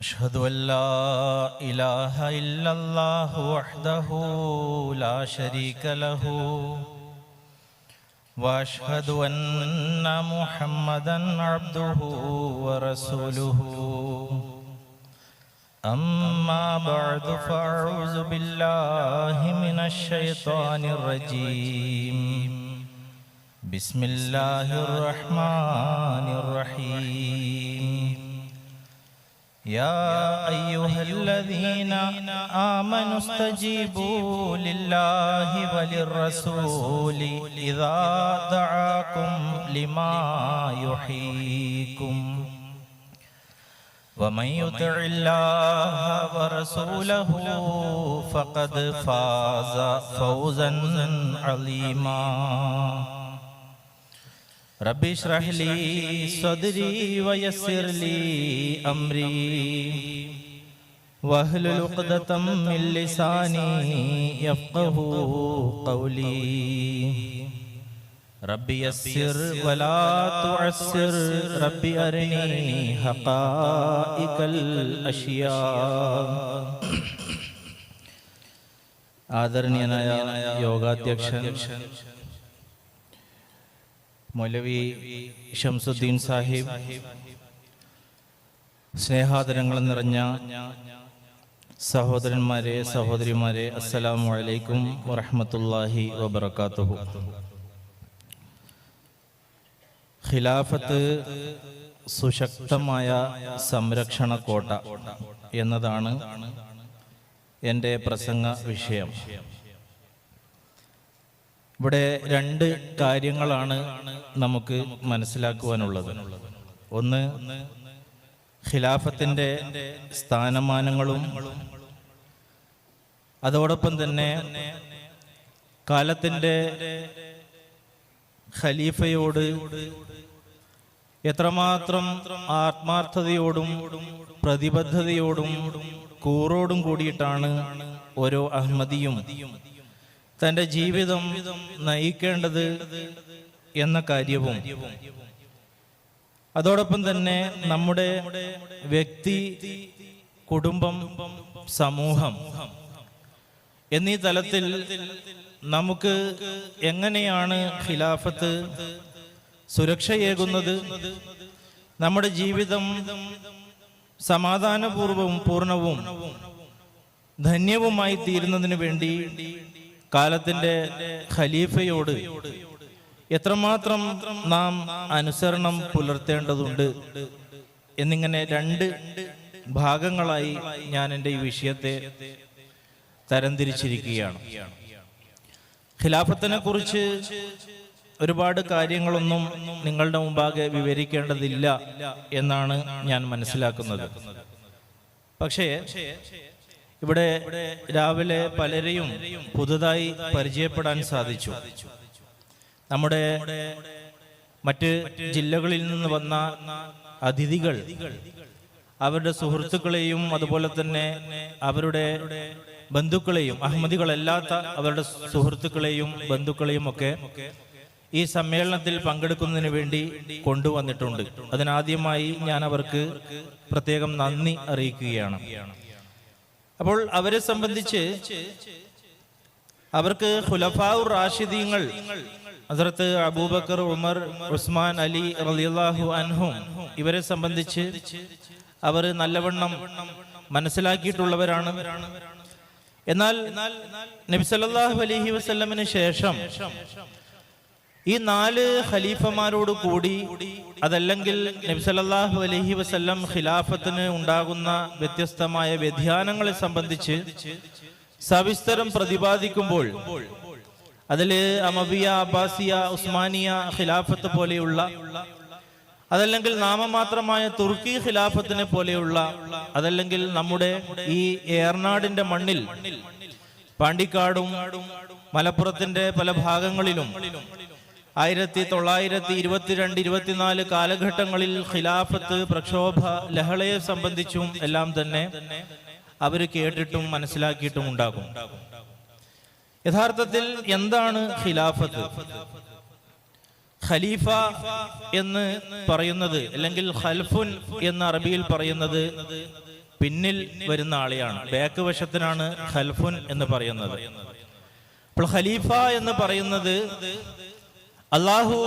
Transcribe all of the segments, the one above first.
أشهد أن لا إله إلا الله وحده لا شريك له وأشهد أن محمدا عبده ورسوله أما بعد فأعوذ بالله من الشيطان الرجيم بسم الله الرحمن الرحيم يا أيها الذين آمنوا استجيبوا لله وللرسول إذا دعاكم لما يحييكم ومن يطع الله ورسوله فقد فاز فوزا عظيما ربي اشرح لي صدري ويسر لي أمري واحلل عقدة من لساني يفقهوا قولي ربي يسر ولا تعسر ربي أرني حقائق الأشياء ആദരണീയനായ യോഗാധ്യക്ഷൻ മൗലവി ഷംസുദ്ദീൻ സാഹിബ്, സ്നേഹാദരങ്ങൾ നിറഞ്ഞ സഹോദരന്മാരെ സഹോദരിമാരെ, അസ്സലാമു അലൈക്കും വറഹ്മത്തുള്ളാഹി വബറകാതുഹു. ഖിലാഫത്ത് സുശക്തമായ സംരക്ഷണ കോട്ട എന്നതാണ് എൻ്റെ പ്രസംഗ വിഷയം. ഇവിടെ രണ്ട് കാര്യങ്ങളാണ് നമുക്ക് മനസ്സിലാക്കുവാനുള്ളത്. ഒന്ന്, ഖിലാഫത്തിൻ്റെ സ്ഥാനമാനങ്ങളും അതോടൊപ്പം തന്നെ കാലത്തിൻ്റെ ഖലീഫയോട് എത്രമാത്രം ആത്മാർത്ഥതയോടും പ്രതിബദ്ധതയോടും കൂറോടും കൂടിയിട്ടാണ് ഓരോ അഹ്മദിയും തൻ്റെ ജീവിതം നയിക്കേണ്ടത് എന്ന കാര്യവും, അതോടൊപ്പം തന്നെ നമ്മുടെ വ്യക്തി, കുടുംബം, സമൂഹം എന്നീ തലത്തിൽ നമുക്ക് എങ്ങനെയാണ് ഖിലാഫത്ത് സുരക്ഷയേകുന്നത്, നമ്മുടെ ജീവിതം സമാധാനപൂർവവും പൂർണ്ണവും ധന്യവുമായി തീരുന്നതിന് വേണ്ടി കാലത്തിന്റെ ഖലീഫയോട് എത്രമാത്രം നാം അനുസരണം പുലർത്തേണ്ടതുണ്ട് എന്നിങ്ങനെ രണ്ട് ഭാഗങ്ങളായി ഞാൻ എൻ്റെ ഈ വിഷയത്തെ തരംതിരിച്ചിരിക്കുകയാണ്. ഖിലാഫത്തിനെ കുറിച്ച് ഒരുപാട് കാര്യങ്ങളൊന്നും നിങ്ങളുടെ മുമ്പാകെ വിവരിക്കേണ്ടതില്ല എന്നാണ് ഞാൻ മനസ്സിലാക്കുന്നത്. പക്ഷേ ഇവിടെ രാവിലെ പലരെയും പുതുതായി പരിചയപ്പെടാൻ സാധിച്ചു. നമ്മുടെ മറ്റ് ജില്ലകളിൽ നിന്ന് വന്ന അതിഥികൾ അവരുടെ സുഹൃത്തുക്കളെയും അതുപോലെ തന്നെ അവരുടെ ബന്ധുക്കളെയും, അഹമ്മദികളല്ലാത്ത അവരുടെ സുഹൃത്തുക്കളെയും ബന്ധുക്കളെയും ഒക്കെ ഈ സമ്മേളനത്തിൽ പങ്കെടുക്കുന്നതിന് വേണ്ടി കൊണ്ടുവന്നിട്ടുണ്ട്. അതിനാദ്യമായി ഞാൻ അവർക്ക് പ്രത്യേകം നന്ദി അറിയിക്കുകയാണ്. അപ്പോൾ അവരെ സംബന്ധിച്ച് അവർക്ക് ഖുലഫാഉർ റാഷിദീങ്ങൾ ഹസ്രത്ത് അബൂബക്കർ, ഉമർ, ഉസ്മാൻ, അലി റളിയല്ലാഹു അൻഹും ഇവരെ സംബന്ധിച്ച് അവർ നല്ലവണ്ണം മനസ്സിലാക്കിയിട്ടുള്ളവരാണ്. എന്നാൽ നബി സല്ലല്ലാഹു അലൈഹി വസല്ലമിന് ശേഷം ഈ 4 ഖലീഫമാരോട് കൂടി, അതല്ലെങ്കിൽ നബി സല്ലല്ലാഹു അലൈഹി വസല്ലം ഖിലാഫത്തിന് ഉണ്ടാകുന്ന വ്യത്യസ്തമായ വ്യതിയാനങ്ങളെ സംബന്ധിച്ച് സവിസ്തരം പ്രതിപാദിക്കുമ്പോൾ അതിൽ അമവിയ, അബ്ബാസിയ, ഉസ്മാനിയ ഖിലാഫത്ത് പോലെയുള്ള, അതല്ലെങ്കിൽ നാമമാത്രമായ തുർക്കി ഖിലാഫത്തിനെ പോലെയുള്ള, അതല്ലെങ്കിൽ നമ്മുടെ ഈ ഏർനാടിന്റെ മണ്ണിൽ പാണ്ടിക്കാടും മലപ്പുറത്തിന്റെ പല ഭാഗങ്ങളിലും 1922-24 കാലഘട്ടങ്ങളിൽ ഖിലാഫത്ത് പ്രക്ഷോഭ ലഹളയെ സംബന്ധിച്ചും എല്ലാം തന്നെ അവർ കേട്ടിട്ടും മനസ്സിലാക്കിയിട്ടും ഉണ്ടാകും. യഥാർത്ഥത്തിൽ എന്താണ് ഖിലാഫത്ത്? ഖലീഫ എന്ന് പറയുന്നത്, അല്ലെങ്കിൽ ഖൽഫുൻ എന്ന അറബിയിൽ പറയുന്നത് പിന്നിൽ വരുന്ന ആളെയാണ്. ബാക്ക് വശത്തിനാണ് ഖൽഫുൻ എന്ന് പറയുന്നത്. അപ്പോൾ ഖലീഫ എന്ന് പറയുന്നത് അള്ളാഹു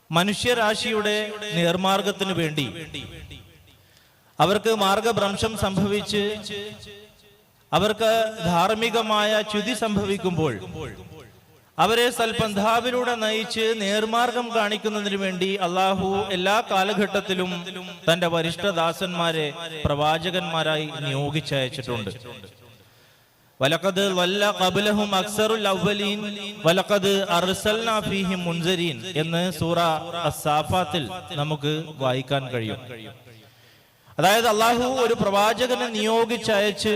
മനുഷ്യരാശിയുടെ നേർമാർഗത്തിന് വേണ്ടി അവർക്ക് മാർഗഭ്രംശം സംഭവിച്ച് അവർക്ക് ധാർമ്മികമായ ച്യുതി സംഭവിക്കുമ്പോൾ അവരെ സൽപന്ഥാവിലൂടെ നയിച്ച് നേർമാർഗം കാണിക്കുന്നതിന് വേണ്ടി അള്ളാഹു എല്ലാ കാലഘട്ടത്തിലും തന്റെ വരിഷ്ഠദാസന്മാരെ പ്രവാചകന്മാരായി നിയോഗിച്ചയച്ചിട്ടുണ്ട്. വലഖദ് വല്ല ഖബ്ലഹും അക്സറുൽ അവ്വലീൻ വലഖദ് അർസൽനാ ഫീഹിം മുൻസരീൻ എന്ന് സൂറ അസ്സാഫാത്തിൽ നമുക്ക് വായിക്കാൻ കഴിയും. അതായത് അള്ളാഹു ഒരു പ്രവാചകനെ നിയോഗിച്ചയച്ച്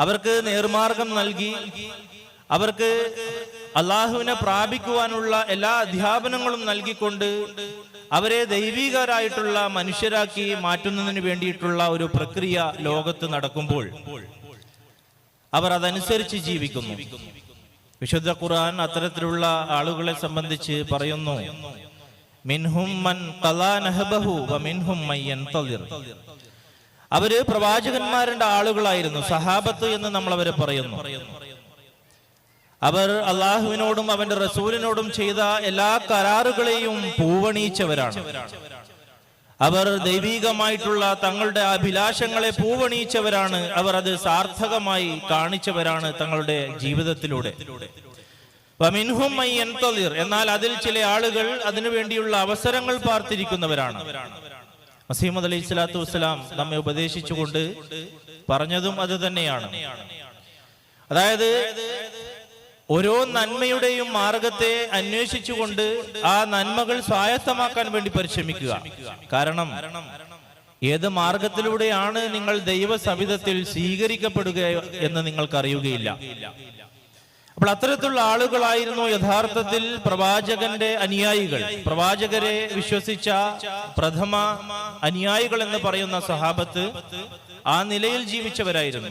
അവർക്ക് നേർമാർഗം നൽകി അവർക്ക് അള്ളാഹുവിനെ പ്രാപിക്കുവാനുള്ള എല്ലാ അധ്യാപനങ്ങളും നൽകിക്കൊണ്ട് അവരെ ദൈവികരായിട്ടുള്ള മനുഷ്യരാക്കി മാറ്റുന്നതിന് വേണ്ടിയിട്ടുള്ള ഒരു പ്രക്രിയ ലോകത്ത് നടക്കുമ്പോൾ അവർ അതനുസരിച്ച് ജീവിക്കുന്നു. വിശുദ്ധ ഖുർആൻ അത്തരത്തിലുള്ള ആളുകളെ സംബന്ധിച്ച് പറയുന്നു, മിൻഹും മൻ ഖലാ നഹബഹു വമിൻഹും മൻ യൻതളിർ. അവര് പ്രവാചകന്മാരുടെ ആളുകളായിരുന്നു, സഹാബത്ത് എന്ന് നമ്മൾ അവരെ പറയുന്നു. അവർ അള്ളാഹുവിനോടും അവന്റെ റസൂലിനോടും ചെയ്ത എല്ലാ കരാറുകളെയും പൂവണിയിച്ചവരാണ്. അവർ ദൈവികമായിട്ടുള്ള തങ്ങളുടെ അഭിലാഷങ്ങളെ പൂവണിയിച്ചവരാണ്. അവർ അത് സാർത്ഥകമായി കാണിച്ചവരാണ് തങ്ങളുടെ ജീവിതത്തിലൂടെ. വമിൻഹും മൻ യൻതളിർ. എന്നാൽ അതിൽ ചില ആളുകൾ അതിനുവേണ്ടിയുള്ള അവസരങ്ങൾ പാർത്തിരിക്കുന്നവരാണ്. മസീഹ് അലൈഹി സ്വലാത്തു വസ്സലാം നമ്മെ ഉപദേശിച്ചുകൊണ്ട് പറഞ്ഞതും അത് തന്നെയാണ്. അതായത് ഓരോ നന്മയുടെയും മാർഗത്തെ അന്വേഷിച്ചുകൊണ്ട് ആ നന്മകൾ സ്വായത്തമാക്കാൻ വേണ്ടി പരിശ്രമിക്കുക. കാരണം ഏത് മാർഗത്തിലൂടെയാണ് നിങ്ങൾ ദൈവസവിധത്തിൽ സ്വീകരിക്കപ്പെടുക എന്ന് നിങ്ങൾക്കറിയുകയില്ല. അപ്പോൾ അത്തരത്തിലുള്ള ആളുകളായിരുന്നു യഥാർത്ഥത്തിൽ പ്രവാചകന്റെ അനുയായികൾ. പ്രവാചകരെ വിശ്വസിച്ച പ്രഥമ അനുയായികൾ എന്ന് പറയുന്ന സഹാബത്ത് ആ നിലയിൽ ജീവിച്ചവരായിരുന്നു.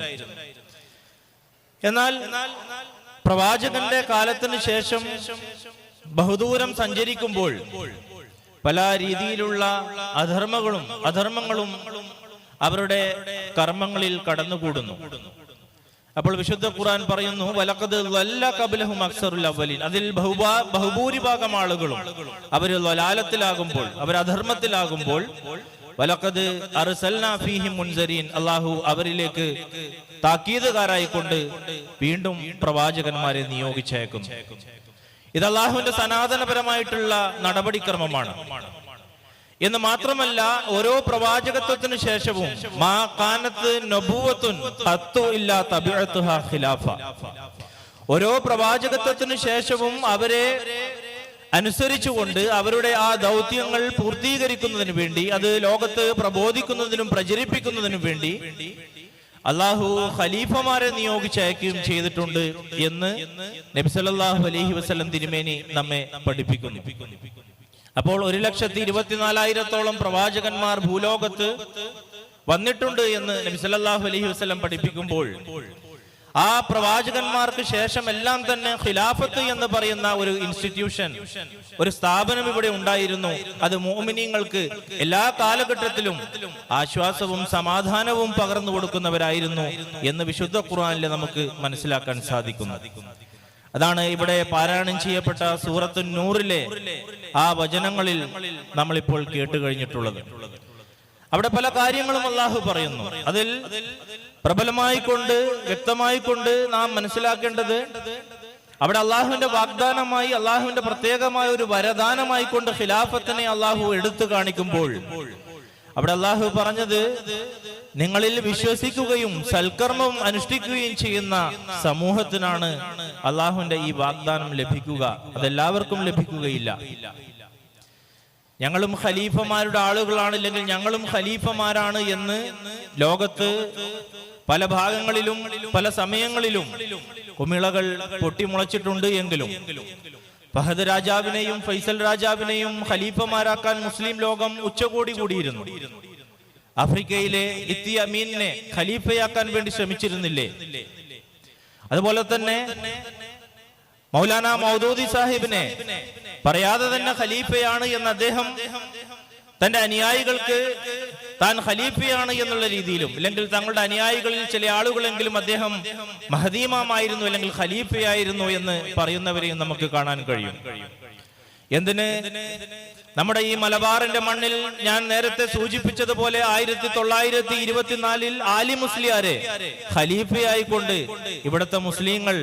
എന്നാൽ പ്രവാചകന്റെ കാലത്തിന് ശേഷം ബഹുദൂരം സഞ്ചരിക്കുമ്പോൾ പല രീതിയിലുള്ള അധർമ്മങ്ങളും അവരുടെ കർമ്മങ്ങളിൽ കടന്നുകൂടുന്നു. അപ്പോൾ വിശുദ്ധ ഖുർആൻ പറയുന്നു, വലഖദ് വല്ല ഖബ്ലഹും അക്സറുൽ അവ്വലീൻ. അതിൽ ബഹുഭൂരിഭാഗം ആളുകളും അവർ വലാലത്തിലാകുമ്പോൾ, അവർ അധർമ്മത്തിലാകുമ്പോൾ, വലഖദ് അർസൽനാ ഫീഹിം മുൻസരീൻ, അല്ലാഹു അവരിലേക്ക് താക്കീതുകാരായിക്കൊണ്ട് വീണ്ടും പ്രവാചകന്മാരെ നിയോഗിച്ചേക്കുന്നു. ഇത് അല്ലാഹുവിന്റെ സനാതനപരമായിട്ടുള്ള നടപടിക്രമമാണ്. എന്ന് മാത്രമല്ല, ഓരോ പ്രവാചകത്വത്തിന് ശേഷവും മാ കാനത്ത് നബുവത്തുൻ ഖത്തു ഇല്ലാ തബിഅതുഹാ ഖിലാഫ. ഓരോ പ്രവാചകത്വത്തിന് ശേഷവും അവരെ അനുസരിച്ചുകൊണ്ട് അവരുടെ ആ ദൗത്യങ്ങൾ പൂർത്തീകരിക്കുന്നതിന് വേണ്ടി, അത് ലോകത്ത് പ്രബോധിക്കുന്നതിനും പ്രചരിപ്പിക്കുന്നതിനും വേണ്ടി അള്ളാഹു ഖലീഫമാരെ നിയോഗിച്ചയക്കുകയും ചെയ്തിട്ടുണ്ട് എന്ന് നബി സല്ലല്ലാഹു അലൈഹി വസല്ലം തിരുമേനി നമ്മെ പഠിപ്പിക്കുന്നു. അപ്പോൾ 1,24,000 പ്രവാചകന്മാർ ഭൂലോകത്ത് വന്നിട്ടുണ്ട് എന്ന് നബി സല്ലല്ലാഹു അലൈഹി വസല്ലം പഠിപ്പിക്കുമ്പോൾ ആ പ്രവാചകന്മാർക്ക് ശേഷം എല്ലാം തന്നെ ഖിലാഫത്ത് എന്ന് പറയുന്ന ഒരു ഇൻസ്റ്റിറ്റ്യൂഷൻ, ഒരു സ്ഥാപനം ഇവിടെ ഉണ്ടായിരുന്നു. അത് മുഅ്മിനീങ്ങൾക്ക് എല്ലാ കാലഘട്ടത്തിലും ആശ്വാസവും സമാധാനവും പകർന്നു കൊടുക്കുന്നവരായിരുന്നു എന്ന് വിശുദ്ധ ഖുർആനിൽ നമുക്ക് മനസ്സിലാക്കാൻ സാധിക്കുന്നു. അതാണ് ഇവിടെ പാരായണം ചെയ്യപ്പെട്ട സൂറത്തു നൂറിലെ ആ വചനങ്ങളിൽ നമ്മളിപ്പോൾ കേട്ട് കഴിഞ്ഞിട്ടുള്ളത്. അവിടെ പല കാര്യങ്ങളും അല്ലാഹു പറയുന്നു. അതിൽ പ്രബലമായിക്കൊണ്ട് വ്യക്തമായിക്കൊണ്ട് നാം മനസ്സിലാക്കേണ്ടത്, അവിടെ അള്ളാഹുവിന്റെ വാഗ്ദാനമായി, അള്ളാഹുവിന്റെ പ്രത്യേകമായ ഒരു വരദാനമായി കൊണ്ട് ഖിലാഫത്തിനെ അള്ളാഹു എടുത്തു കാണിക്കുമ്പോൾ അവിടെ അള്ളാഹു പറഞ്ഞത്, നിങ്ങളിൽ വിശ്വസിക്കുകയും സൽക്കർമ്മവും അനുഷ്ഠിക്കുകയും ചെയ്യുന്ന സമൂഹത്തിനാണ് അള്ളാഹുവിന്റെ ഈ വാഗ്ദാനം ലഭിക്കുക. അതെല്ലാവർക്കും ലഭിക്കുകയില്ല. ഞങ്ങളും ഖലീഫമാരുടെ ആളുകളാണ്, അല്ലെങ്കിൽ ഞങ്ങളും ഖലീഫമാരാണ് എന്ന് ലോകത്ത് പല ഭാഗങ്ങളിലും പല സമയങ്ങളിലും കുമിളകൾ പൊട്ടിമുളച്ചിട്ടുണ്ട്. എങ്കിലും ഫഹദ് രാജാവിനെയും ഫൈസൽ രാജാവിനെയും ഖലീഫമാരാക്കാൻ മുസ്ലിം ലോകം ഉച്ചകോടി കൂടിയിരുന്നു. ആഫ്രിക്കയിലെ ഇത്തി അമീനെ ഖലീഫയാക്കാൻ വേണ്ടി ശ്രമിച്ചിരുന്നില്ലേ? അതുപോലെ തന്നെ മൗലാന മൗദൂദി സാഹിബിനെ പറയാതെ തന്നെ ഖലീഫയാണ് എന്ന് അദ്ദേഹം തന്റെ അനുയായികൾക്ക് താൻ ഖലീഫയാണ് എന്നുള്ള രീതിയിലും, അല്ലെങ്കിൽ തങ്ങളുടെ അനുയായികളിൽ ചില ആളുകളെങ്കിലും അദ്ദേഹം മഹദീമായിരുന്നു അല്ലെങ്കിൽ ഖലീഫയായിരുന്നു എന്ന് പറയുന്നവരെയും നമുക്ക് കാണാൻ കഴിയും. എന്തിന്? നമ്മുടെ ഈ മലബാറിന്റെ മണ്ണിൽ ഞാൻ നേരത്തെ സൂചിപ്പിച്ചതുപോലെ 1924 ആലി മുസ്ലിയാരെ ഖലീഫയായിക്കൊണ്ട് ഇവിടുത്തെ മുസ്ലിങ്ങൾ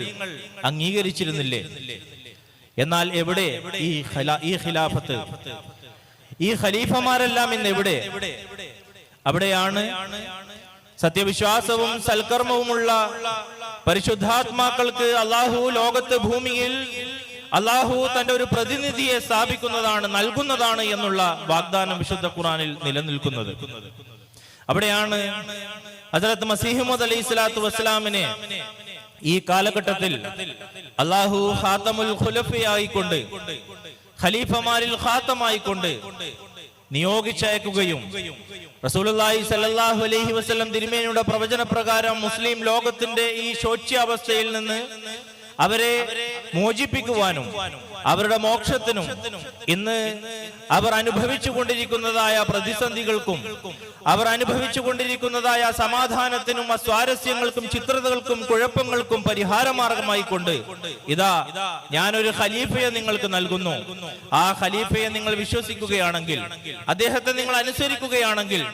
അംഗീകരിച്ചിരുന്നില്ലേ? എന്നാൽ എവിടെ ഈ ഖിലാഫത്ത്, ഈ ഖലീഫമാരെല്ലാം ഇന്ന് എവിടെ? അവിടെയാണ് സത്യവിശ്വാസവും സൽക്കർമ്മവുമുള്ള പരിശുദ്ധാത്മാക്കൾക്ക് അള്ളാഹു ലോകത്ത് ഭൂമിയിൽ അള്ളാഹു തന്റെ ഒരു പ്രതിനിധിയെ സ്ഥാപിക്കുന്നതാണ്, നൽകുന്നതാണ് എന്നുള്ള വാഗ്ദാനം വിശുദ്ധ ഖുർആനിൽ നിലനിൽക്കുന്നത്. അവിടെയാണ് ഹസ്രത്ത് മസീഹ് മൗഊദ് അലൈഹി സ്വലാത്തു വസ്സലാമിനെ ഈ കാലഘട്ടത്തിൽ അള്ളാഹു ഖാതമുൽ ഖുലഫയായിക്കൊണ്ട്, ഖലീഫമാരിൽ ഖാതമായിക്കൊണ്ട് നിയോഗിച്ചയക്കുകയും റസൂലുള്ളാഹി സ്വല്ലല്ലാഹു അലൈഹി വസല്ലം തിരുമേനിയുടെ പ്രവചന പ്രകാരം മുസ്ലിം ലോകത്തിന്റെ ഈ ശോച്യാവസ്ഥയിൽ നിന്ന് അവരെ മോചിപ്പിക്കുവാനും അവരുടെ മോക്ഷത്തിനും ഇന്ന് അവർ അനുഭവിച്ചു കൊണ്ടിരിക്കുന്നതായ പ്രതിസന്ധികൾക്കും അവർ അനുഭവിച്ചു കൊണ്ടിരിക്കുന്നതായ സമാധാനത്തിനും സ്വാരസ്യങ്ങൾക്കും ചിത്രതകൾക്കും കുഴപ്പങ്ങൾക്കും പരിഹാരമാർഗമായി കൊണ്ട് ഇതാ ഞാനൊരു ഖലീഫയെ നിങ്ങൾക്ക് നൽകുന്നു. ആ ഖലീഫയെ നിങ്ങൾ വിശ്വസിക്കുകയാണെങ്കിൽ, അദ്ദേഹത്തെ നിങ്ങൾ അനുസരിക്കുകയാണെങ്കിൽ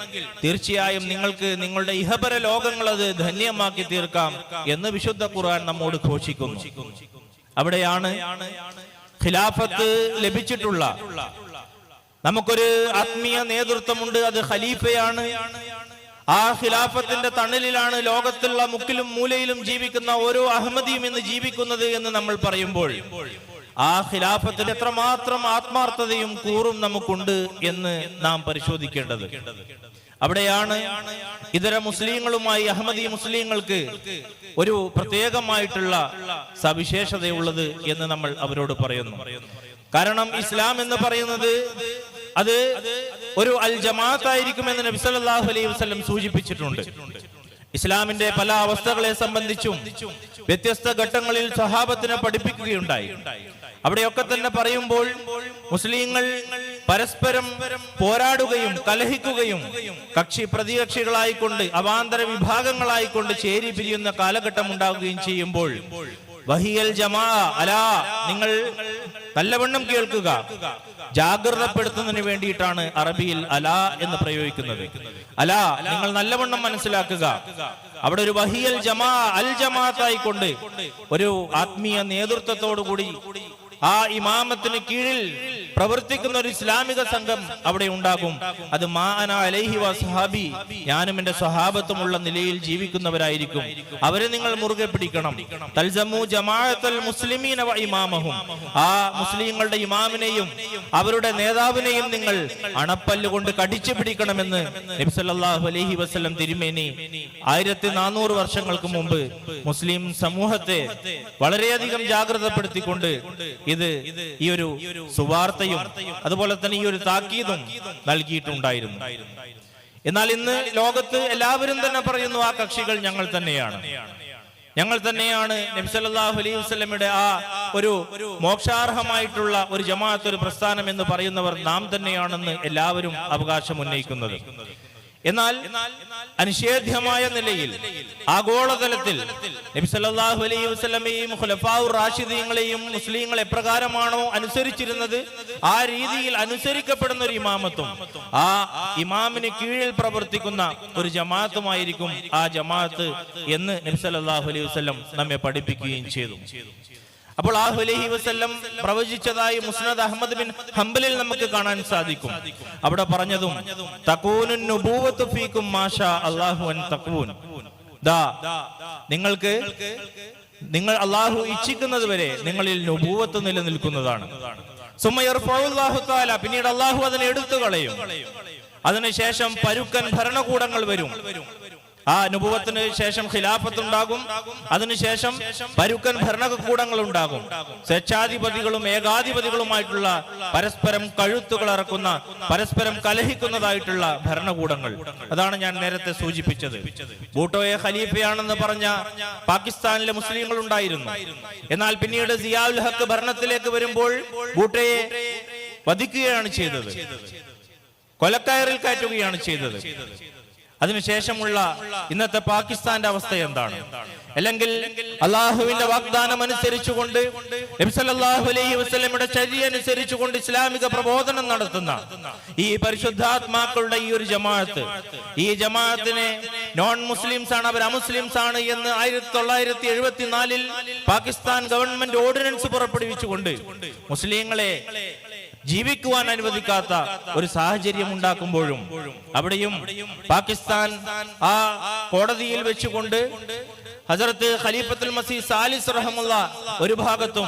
തീർച്ചയായും നിങ്ങൾക്ക് നിങ്ങളുടെ ഇഹപര ലോകങ്ങൾ അത് ധന്യമാക്കി തീർക്കാം എന്ന് വിശുദ്ധ ഖുർആൻ നമ്മോട് ഘോഷിക്കുന്നു. അവിടെയാണ് ഖിലാഫത്ത് ലഭിച്ചിട്ടുള്ള നമുക്കൊരു ആത്മീയ നേതൃത്വമുണ്ട്, അത് ഖലീഫയാണ്. ആ ഖിലാഫത്തിന്റെ തണലിലാണ് ലോകത്തുള്ള മുക്കിലും മൂലയിലും ജീവിക്കുന്ന ഓരോ അഹമ്മദിയും ഇന്ന് ജീവിക്കുന്നത് എന്ന് നമ്മൾ പറയുമ്പോൾ ആ ഖിലാഫത്തിന് എത്രമാത്രം ആത്മാർത്ഥതയും കൂറും നമുക്കുണ്ട് എന്ന് നാം പരിശോധിക്കേണ്ടത്. അവിടെയാണ് ഇതര മുസ്ലിങ്ങളുമായി അഹമ്മദി മുസ്ലിങ്ങൾക്ക് ഒരു പ്രത്യേകമായിട്ടുള്ള സവിശേഷതയുള്ളത് എന്ന് നമ്മൾ അവരോട് പറയുന്നു. കാരണം ഇസ്ലാം എന്ന് പറയുന്നത് അത് ഒരു അൽ ജമാഅത്ത് ആയിരിക്കുമെന്ന് നബി സല്ലല്ലാഹു അലൈഹി വസല്ലം സൂചിപ്പിച്ചിട്ടുണ്ട്. ഇസ്ലാമിന്റെ പല അവസ്ഥകളെ സംബന്ധിച്ചും വ്യത്യസ്ത ഘട്ടങ്ങളിൽ സ്വഹാബത്തിനെ പഠിപ്പിക്കുകയുണ്ടായി. അവിടെയൊക്കെ തന്നെ പറയുമ്പോൾ മുസ്ലിങ്ങൾ പരസ്പരം പോരാടുകയും കലഹിക്കുകയും കക്ഷി പ്രതികക്ഷികളായിക്കൊണ്ട് അവാന്തര വിഭാഗങ്ങളായിക്കൊണ്ട് ചേരി പിരിയുന്ന കാലഘട്ടം ഉണ്ടാവുകയും ചെയ്യുമ്പോൾ വഹിയൽ ജമാ അലാ, നിങ്ങൾ നല്ലവണ്ണം കേൾക്കുക, ജാഗ്രതപ്പെടുത്തുന്നതിന് വേണ്ടിയിട്ടാണ് അറബിയിൽ അലാ എന്ന് പ്രയോഗിക്കുന്നത്. അലാ, നിങ്ങൾ നല്ലവണ്ണം മനസ്സിലാക്കുക. അവിടെ ഒരു വഹിയൽ ജമാ അൽ ജമാഅത്തായിക്കൊണ്ട് ഒരു ആത്മീയ നേതൃത്വത്തോടു കൂടി ആ ഇമാമത്തിന് കീഴിൽ പ്രവർത്തിക്കുന്ന ഒരു ഇസ്ലാമിക സംഘം അവിടെ ഉണ്ടാകും. അത് മാ അന അലൈഹി വസ്ഹാബി, ഞാനും എന്റെ സ്വഹാബത്തുമുള്ള നിലയിൽ ജീവിക്കുന്നവരായിരിക്കും. അവരെ നിങ്ങൾ മുറുകെ പിടിക്കണം. തൽസമു ജമാഅത്തുൽ മുസ്ലിമീന വ ഇമാമഹും, ആ മുസ്ലിങ്ങളുടെ ഇമാമിനെയും അവരുടെ നേതാവിനെയും നിങ്ങൾ അണപ്പല്ല് കൊണ്ട് കടിച്ചു പിടിക്കണമെന്ന് നബി സല്ലല്ലാഹു അലൈഹി വസല്ലം തിരുമേനി 1400 വർഷങ്ങൾക്ക് മുമ്പ് മുസ്ലിം സമൂഹത്തെ വളരെയധികം ജാഗ്രതപ്പെടുത്തിക്കൊണ്ട് ഇത് ഈ ഒരു സുവാർത്തയും അതുപോലെ തന്നെ ഈ ഒരു താക്കീതും നൽകിയിട്ടുണ്ടായിരുന്നു. എന്നാൽ ഇന്ന് ലോകത്ത് എല്ലാവരും തന്നെ പറയുന്നു ആ കക്ഷികൾ ഞങ്ങൾ തന്നെയാണ്, ഞങ്ങൾ തന്നെയാണ് നബി സല്ലല്ലാഹു അലൈഹി വസല്ലമയുടെ ആ ഒരു മോക്ഷാർഹമായിട്ടുള്ള ഒരു ജമാഅത്ത്, ഒരു പ്രസ്ഥാനം എന്ന് പറയുന്നവർ നാം തന്നെയാണെന്ന് എല്ലാവരും അവകാശം ഉന്നയിക്കുന്നത്. എന്നാൽ അനിഷേധ്യമായ നിലയിൽ ആഗോളതലത്തിൽ നബി സല്ലല്ലാഹു അലൈഹി വസല്ലമയെയും ഖുലഫാഉർ റാഷിദീങ്ങളെയും മുസ്ലിങ്ങൾ എപ്രകാരമാണോ അനുസരിച്ചിരുന്നത് ആ രീതിയിൽ അനുസരിക്കപ്പെടുന്ന ഒരു ഇമാമത്തും ആ ഇമാമിന് കീഴിൽ പ്രവർത്തിക്കുന്ന ഒരു ജമാഅത്തുമായിരിക്കും ആ ജമാഅത്ത് എന്ന് നബി സല്ലല്ലാഹു അലൈഹി വസല്ലം നമ്മെ പഠിപ്പിക്കുകയും ചെയ്തു. അപ്പോൾ ആഹു അലൈഹി വസല്ലം പ്രവചിച്ചതായി മുസ്നദ് അഹ്മദ് ബിൻ ഹംബലിൽ നമുക്ക് കാണാൻ സാധിക്കും. അവിടെ പറഞ്ഞതും തകൂനുൻ നുബുവത്തു ഫീകും മാഷാ അല്ലാഹു അൻ തഖൂൻ, നിങ്ങൾക്ക് നിങ്ങൾ അല്ലാഹു ഇച്ഛിക്കുന്നത് വരെ നിങ്ങളിൽ നുബുവത്ത് നിലനിൽക്കുന്നതാണ്. സുമ്മ യർഫഉല്ലാഹു തആല, പിന്നീട് അല്ലാഹു അതിനെ എടുത്തു കളയും. അതിനുശേഷം പരുക്കൻ ഭരണകൂടങ്ങൾ വരും. ആ നുബുവത്തിന് ശേഷം ഖിലാഫത്ത് ഉണ്ടാകും. അതിനുശേഷം പരുക്കൻ ഭരണകൂടങ്ങൾ ഉണ്ടാകും. സ്വേച്ഛാധിപതികളും ഏകാധിപതികളുമായിട്ടുള്ള പരസ്പരം കഴുത്തുകൾ ഇറക്കുന്ന, പരസ്പരം കലഹിക്കുന്നതായിട്ടുള്ള ഭരണകൂടങ്ങൾ. അതാണ് ഞാൻ നേരത്തെ സൂചിപ്പിച്ചത്. ഭൂട്ടോയെ ഖലീഫയാണെന്ന് പറഞ്ഞ പാകിസ്ഥാനിലെ മുസ്ലിങ്ങൾ ഉണ്ടായിരുന്നു. എന്നാൽ പിന്നീട് സിയാഉൽ ഹക്ക് ഭരണത്തിലേക്ക് വരുമ്പോൾ ഭൂട്ടോയെ വധിക്കുകയാണ് ചെയ്തത്. കൊലക്കയറിൽ കയറ്റുകയാണ് ചെയ്തത്. അതിനുശേഷമുള്ള ഇന്നത്തെ പാകിസ്ഥാന്റെ അവസ്ഥ എന്താണ്? അല്ലെങ്കിൽ അള്ളാഹുവിന്റെ വാഗ്ദാനം അനുസരിച്ചുകൊണ്ട് നബി സല്ലല്ലാഹു അലൈഹി വസല്ലമയുടെ ചര്യ അനുസരിച്ചുകൊണ്ട് ഇസ്ലാമിക പ്രബോധനം നടത്തുന്ന ഈ പരിശുദ്ധാത്മാക്കളുടെ ഈ ഒരു ജമാഅത്ത്, ഈ ജമാഅത്തിനെ നോൺ മുസ്ലിംസ് ആണ്, അവർ അമുസ്ലിംസ് ആണ് എന്ന് 1974 പാകിസ്ഥാൻ ഗവൺമെന്റ് ഓർഡിനൻസ് പുറപ്പെടുവിച്ചുകൊണ്ട് മുസ്ലിങ്ങളെ ജീവിക്കുവാൻ അനുവദിക്കാത്ത ഒരു സാഹചര്യം ഉണ്ടാക്കുമ്പോഴും അവിടെയും പാകിസ്ഥാൻ ആ കോടതിയിൽ വെച്ചുകൊണ്ട് ഹസരത്ത് ഖലീഫത്തുൽ മസീഹ് സാലിസ് റഹ്മുള്ള ഒരു ഭാഗത്തും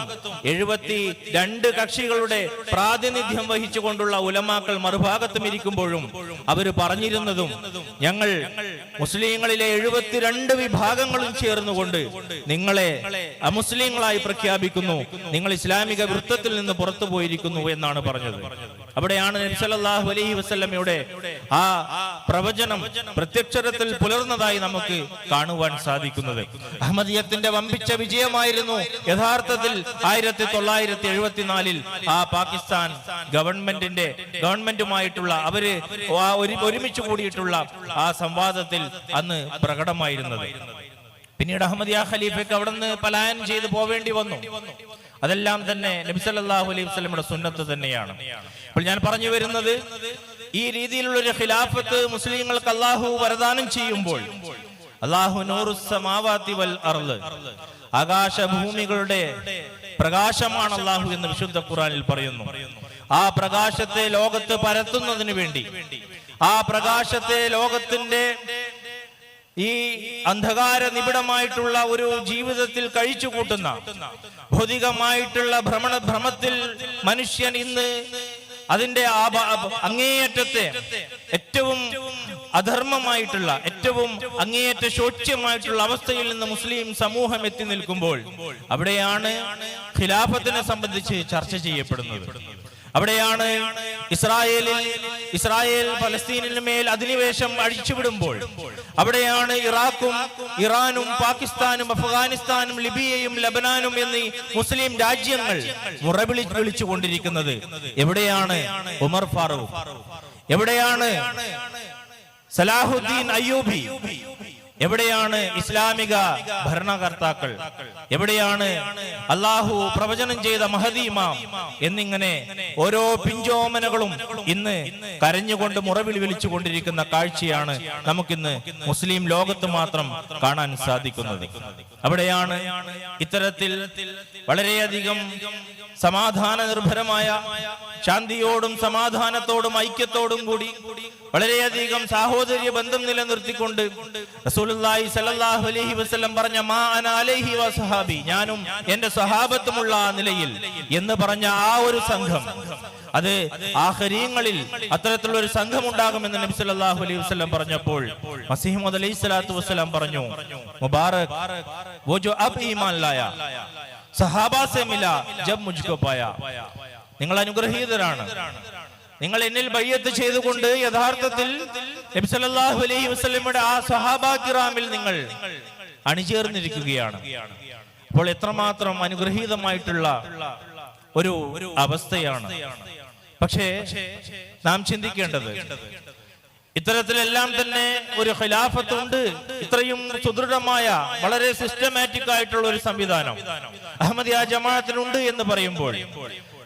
72 കക്ഷികളുടെ പ്രാതിനിധ്യം വഹിച്ചുകൊണ്ടുള്ള ഉലമാക്കൾ മറുഭാഗത്തും ഇരിക്കുമ്പോഴും അവർ പറഞ്ഞിരുന്നതും, ഞങ്ങൾ മുസ്ലിങ്ങളിലെ 72 വിഭാഗങ്ങളും ചേർന്നുകൊണ്ട് നിങ്ങളെ അമുസ്ലിങ്ങളായി പ്രഖ്യാപിക്കുന്നു, നിങ്ങൾ ഇസ്ലാമിക വൃത്തത്തിൽ നിന്ന് പുറത്തു പോയിരിക്കുന്നു എന്നാണ് പറഞ്ഞത്. അവിടെയാണ് നബി സല്ലല്ലാഹു അലൈഹി വസല്ലമയുടെ ആ പ്രവചനം പ്രത്യക്ഷത്തിൽ പുലർന്നതായി നമുക്ക് കാണുവാൻ സാധിക്കുന്നത്. അഹമ്മദിയത്തിന്റെ വമ്പിച്ച വിജയമായിരുന്നു യഥാർത്ഥത്തിൽ 1974 ആ പാകിസ്ഥാൻ ഗവൺമെന്റുമായിട്ടുള്ള അവര് ഒരുമിച്ച് കൂടിയിട്ടുള്ള ആ സംവാദത്തിൽ അന്ന് പ്രകടമായിരുന്നത്. പിന്നീട് അഹമ്മദിയ ഖലീഫയ്ക്ക് അവിടെ നിന്ന് പലായനം ചെയ്ത് പോവേണ്ടി വന്നു. അതെല്ലാം തന്നെ നബി സല്ലല്ലാഹു അലൈഹി വസല്ലമയുടെ സുന്നത്ത് തന്നെയാണ്. അപ്പോൾ ഞാൻ പറഞ്ഞു വരുന്നത്, ഈ രീതിയിലുള്ള ഒരു ഖിലാഫത്ത് മുസ്ലിങ്ങൾക്ക് അല്ലാഹു വരദാനം ചെയ്യുമ്പോൾ, അല്ലാഹു നൂറുസ് സമാവാതി വൽ അർള്, ആകാശഭൂമികളുടെ പ്രകാശമാണ് അല്ലാഹു എന്ന് വിശുദ്ധ ഖുർആനിൽ പറയുന്നു. ആ പ്രകാശത്തെ ലോകത്ത് പരത്തുന്നതിന് വേണ്ടി, ആ പ്രകാശത്തെ ലോകത്തിന്റെ ഈ അന്ധകാര നിബിഡമായിട്ടുള്ള ഒരു ജീവിതത്തിൽ കഴിച്ചു കൂട്ടുന്ന ഭൗതികമായിട്ടുള്ള ഭ്രമത്തിൽ മനുഷ്യൻ ഇന്ന് അതിന്റെ അങ്ങേയറ്റത്തെ ഏറ്റവും അധർമ്മമായിട്ടുള്ള ഏറ്റവും അങ്ങേയറ്റ ശോച്യമായിട്ടുള്ള അവസ്ഥയിൽ നിന്ന് മുസ്ലിം സമൂഹം എത്തി നിൽക്കുമ്പോൾ അവിടെയാണ് ഖിലാഫത്തിനെ സംബന്ധിച്ച് ചർച്ച ചെയ്യപ്പെടുന്നത്. അവിടെയാണ് ഇസ്രായേൽ ഫലസ്തീനിന് മേൽ അധിനിവേശം അഴിച്ചുവിടുമ്പോൾ, അവിടെയാണ് ഇറാഖും ഇറാനും പാകിസ്ഥാനും അഫ്ഗാനിസ്ഥാനും ലിബിയയും ലബനാനും എന്നീ മുസ്ലിം രാജ്യങ്ങൾ വിളിച്ചുകൊണ്ടിരിക്കുന്നത്. എവിടെയാണ് ഉമർ ഫാറൂഖ്? എവിടെയാണ് സലാഹുദ്ദീൻ അയ്യൂബി? എവിടെയാണ് ഇസ്ലാമിക ഭരണകർത്താക്കൾ? എവിടെയാണ് അള്ളാഹു പ്രവചനം ചെയ്ത മഹദി ഇമാം? എന്നിങ്ങനെ ഓരോ പിഞ്ചോമനകളും ഇന്ന് കരഞ്ഞുകൊണ്ട് മുറവിളി വിളിച്ചുകൊണ്ടിരിക്കുന്ന കാഴ്ചയാണ് നമുക്കിന്ന് മുസ്ലിം ലോകത്ത് മാത്രം കാണാൻ സാധിക്കുന്നത്. അവിടെയാണ് ഇത്തരത്തിൽ വളരെയധികം സമാധാന നിർഭരമായ ശാന്തിയോടും സമാധാനത്തോടും ഐക്യത്തോടും കൂടി വളരെയധികം സാഹോദര്യ ബന്ധം നിലനിർത്തിക്കൊണ്ട് റസൂലുള്ളാഹി സ്വല്ലല്ലാഹു അലൈഹി വസല്ലം പറഞ്ഞ മാ അന അലൈഹി വസഹാബി, ഞാനും എന്റെ സ്വഹാബത്തുമുള്ള ആ നിലയിൽ എന്ന് പറഞ്ഞ ആ ഒരു സംഘം, അത് ആഖിരീങ്ങളിൽ അത്തരത്തിലുള്ള ഒരു സംഘം ഉണ്ടാകുമെന്ന് നബി സല്ലല്ലാഹു അലൈഹി വസല്ലം പറഞ്ഞപ്പോൾ മസീഹ് മൗഊദ് അലൈഹി സ്വലാത്തു വസ്സലാം പറഞ്ഞു, മുബാറക് वो जो अब ईमान लाया സഹാബാ സെ മിലാ ജബ് മുജ്കോ പായാ, നിങ്ങൾ അനുഗ്രഹീതരാണ്, നിങ്ങൾ എന്നിൽ ബയ്യത്ത് ചെയ്തുകൊണ്ട് യഥാർത്ഥത്തിൽ നബി സല്ലല്ലാഹു അലൈഹി വസല്ലമയുടെ ആ സ്വഹാബാ കിറാമിൽ നിങ്ങൾ അണിചേർന്നിരിക്കുകയാണ്. അപ്പോൾ എത്രമാത്രം അനുഗ്രഹീതമായിട്ടുള്ള ഒരു അവസ്ഥയാണ്. പക്ഷേ നാം ചിന്തിക്കേണ്ടത്, ഇത്തരത്തിലെല്ലാം തന്നെ ഒരു ഖിലാഫത്തുണ്ട്, ഇത്രയും സുദൃഢമായ വളരെ സിസ്റ്റമാറ്റിക് ആയിട്ടുള്ള ഒരു സംവിധാനം അഹമ്മദിയ ജമാഅത്തിനുണ്ട് എന്ന് പറയുമ്പോൾ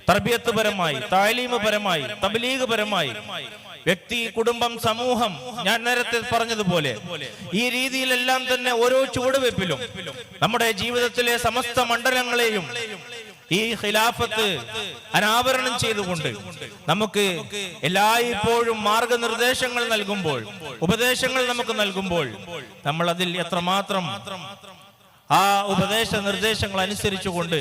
തർബിയത്ത് പരമായി, താലീമ് പരമായി, തബ്ലീഗ് പരമായി, വ്യക്തി, കുടുംബം, സമൂഹം, ഞാൻ നേരത്തെ പറഞ്ഞതുപോലെ ഈ രീതിയിലെല്ലാം തന്നെ ഓരോ ചുവടുവെപ്പിലും നമ്മുടെ ജീവിതത്തിലെ സമസ്ത മണ്ഡലങ്ങളെയും ഈ ഖിലാഫത്ത് അനാവരണം ചെയ്തുകൊണ്ട് നമുക്ക് എല്ലായ്പ്പോഴും മാർഗനിർദ്ദേശങ്ങൾ നൽകുമ്പോൾ, ഉപദേശങ്ങൾ നമുക്ക് നൽകുമ്പോൾ നമ്മൾ അതിൽ എത്രമാത്രം ആ ഉപദേശ നിർദ്ദേശങ്ങൾ അനുസരിച്ചുകൊണ്ട്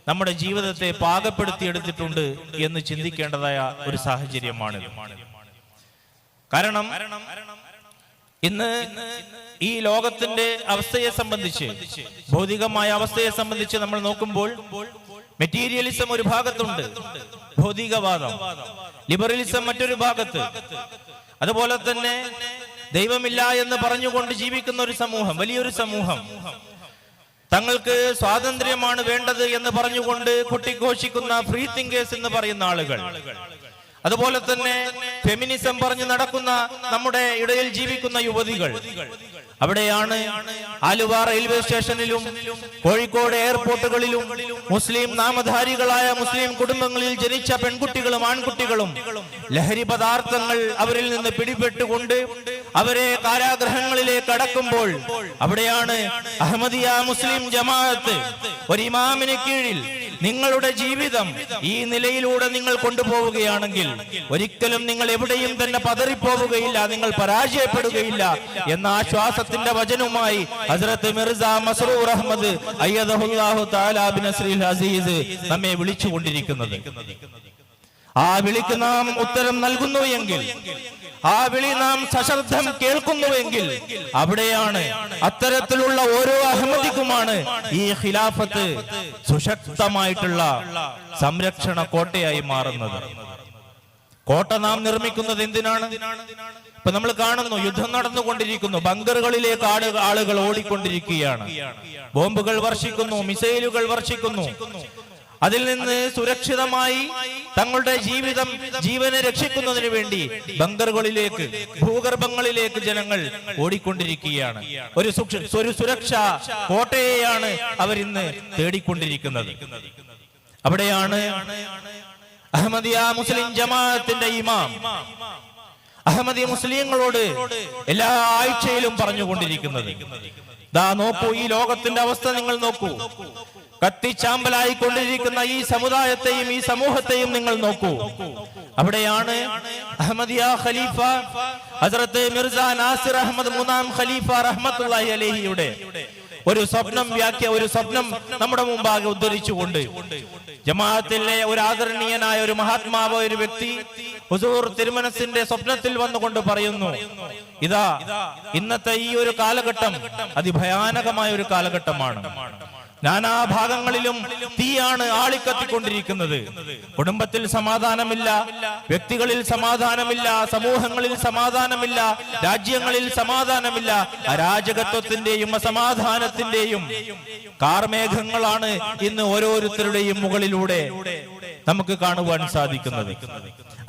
നമ്മുടെ ജീവിതത്തെ പാകപ്പെടുത്തിയെടുത്തിട്ടുണ്ട് എന്ന് ചിന്തിക്കേണ്ടതായ ഒരു സാഹചര്യമാണ്. കാരണം ഇന്ന് ഈ ലോകത്തിന്റെ അവസ്ഥയെ സംബന്ധിച്ച്, ഭൗതികമായ അവസ്ഥയെ സംബന്ധിച്ച് നമ്മൾ നോക്കുമ്പോൾ മെറ്റീരിയലിസം ഒരു ഭാഗത്തുണ്ട്, ഭൗതികവാദം, ലിബറലിസം മറ്റൊരു ഭാഗത്ത്, അതുപോലെ തന്നെ ദൈവമില്ല എന്ന് പറഞ്ഞുകൊണ്ട് ജീവിക്കുന്ന ഒരു സമൂഹം, വലിയൊരു സമൂഹം, തങ്ങൾക്ക് സ്വാതന്ത്ര്യമാണ് വേണ്ടത് എന്ന് പറഞ്ഞുകൊണ്ട് കൊട്ടിഘോഷിക്കുന്ന ഫ്രീ തിങ്കേഴ്സ് എന്ന് പറയുന്ന ആളുകൾ, അതുപോലെ തന്നെ ഫെമിനിസം പറഞ്ഞു നടക്കുന്ന നമ്മുടെ ഇടയിൽ ജീവിക്കുന്ന യുവതികൾ, അവിടെയാണ് ആലുവ റെയിൽവേ സ്റ്റേഷനിലും കോഴിക്കോട് എയർപോർട്ടുകളിലും മുസ്ലിം നാമധാരികളായ മുസ്ലിം കുടുംബങ്ങളിൽ ജനിച്ച പെൺകുട്ടികളും ആൺകുട്ടികളും ലഹരി പദാർത്ഥങ്ങൾ അവരിൽ നിന്ന് പിടിപെട്ടുകൊണ്ട് അവരെ കാരാഗ്രഹങ്ങളിലേക്ക് അടക്കുമ്പോൾ അവിടെയാണ് അഹമ്മദിയ മുസ്ലിം ജമാഅത്ത് ഒരു ഇമാമിന് കീഴിൽ നിങ്ങളുടെ ജീവിതം ഈ നിലയിലൂടെ നിങ്ങൾ കൊണ്ടുപോവുകയാണെങ്കിൽ ഒരിക്കലും നിങ്ങൾ എവിടെയും തന്നെ പതറിപ്പോവുകയില്ല, നിങ്ങൾ പരാജയപ്പെടുകയില്ല എന്ന ആശ്വാസത്തിന്റെ വചനവുമായി ഹസ്രത്ത് മിർസ മസ്റൂർ അഹമ്മദ് അയ്യദഹുല്ലാഹു തആല ബിനസ്രിൽ അസീസ് നമ്മെ വിളിച്ചുകൊണ്ടിരിക്കുന്നത്. ആ വിളിക്ക് നാം ഉത്തരം നൽകുന്നു എങ്കിൽ, ആ വിളി നാം സശ്രദ്ധം കേൾക്കുന്നുവെങ്കിൽ അവിടെയാണ് അത്തരത്തിലുള്ള ഓരോ അഹമ്മദിക്കുമാണ് ഈ ഖിലാഫത്ത് സുശക്തമായിട്ടുള്ള സംരക്ഷണ കോട്ടയായി മാറുന്നത്. കോട്ട നാം നിർമ്മിക്കുന്നത് എന്തിനാണ്? ഇപ്പൊ നമ്മൾ കാണുന്നു, യുദ്ധം നടന്നുകൊണ്ടിരിക്കുന്നു, ബങ്കറുകളിലേക്ക് ആളുകൾ ഓടിക്കൊണ്ടിരിക്കുകയാണ്, ബോംബുകൾ വർഷിക്കുന്നു, മിസൈലുകൾ വർഷിക്കുന്നു. അതിൽ നിന്ന് സുരക്ഷിതമായി തങ്ങളുടെ ജീവനെ രക്ഷിക്കുന്നതിന് വേണ്ടി ബങ്കറുകളിലേക്ക്, ഭൂഗർഭങ്ങളിലേക്ക് ജനങ്ങൾ ഓടിക്കൊണ്ടിരിക്കുകയാണ്. ഒരു സുരക്ഷാ കോട്ടയെയാണ് അവരിന്ന് തേടിക്കൊണ്ടിരിക്കുന്നത്. അവിടെയാണ് അഹമ്മദിയ മുസ്ലിം ജമാഅത്തിന്റെ ഇമാം അഹമ്മദി മുസ്ലിങ്ങളോട് എല്ലാ ആഴ്ചയിലും പറഞ്ഞുകൊണ്ടിരിക്കുന്നത്, ദാ നോക്കൂ, ഈ ലോകത്തിന്റെ അവസ്ഥ നിങ്ങൾ നോക്കൂ, കത്തിച്ചാമ്പലായി കൊണ്ടിരിക്കുന്ന ഈ സമുദായത്തെയും ഈ സമൂഹത്തെയും നിങ്ങൾ നോക്കൂ. അവിടെയാണ് അഹമ്മദിയ ഖലീഫ ഹസ്രത്ത് മിർസ നാസിർ അഹമ്മദ് മൂന്നാം ഖലീഫ റഹ്മത്തുള്ളാഹി അലൈഹിയുടെ ഒരു സ്വപ്നം നമ്മുടെ മുമ്പാകെ ഉദ്ധരിച്ചുകൊണ്ട് ജമാഅത്തിലെ ഒരു ആദരണീയനായ ഒരു മഹാത്മാവ്, ഒരു വ്യക്തി ഹുസൂർ തിരുമനസിന്റെ സ്വപ്നത്തിൽ വന്നുകൊണ്ട് പറയുന്നു, ഇതാ ഇന്നത്തെ ഈ ഒരു കാലഘട്ടം അതിഭയാനകമായ ഒരു കാലഘട്ടമാണ്. നാനാഭാഗങ്ങളിലും തീയാണ് ആളിക്കത്തിക്കൊണ്ടിരിക്കുന്നത്. കുടുംബത്തിൽ സമാധാനമില്ല, വ്യക്തികളിൽ സമാധാനമില്ല, സമൂഹങ്ങളിൽ സമാധാനമില്ല, രാജ്യങ്ങളിൽ സമാധാനമില്ല. അരാജകത്വത്തിന്റെയും അസമാധാനത്തിന്റെയും കാർമേഘങ്ങളാണ് ഇന്ന് ഓരോരുത്തരുടെയും മുകളിലൂടെ നമുക്ക് കാണുവാൻ സാധിക്കുന്നത്.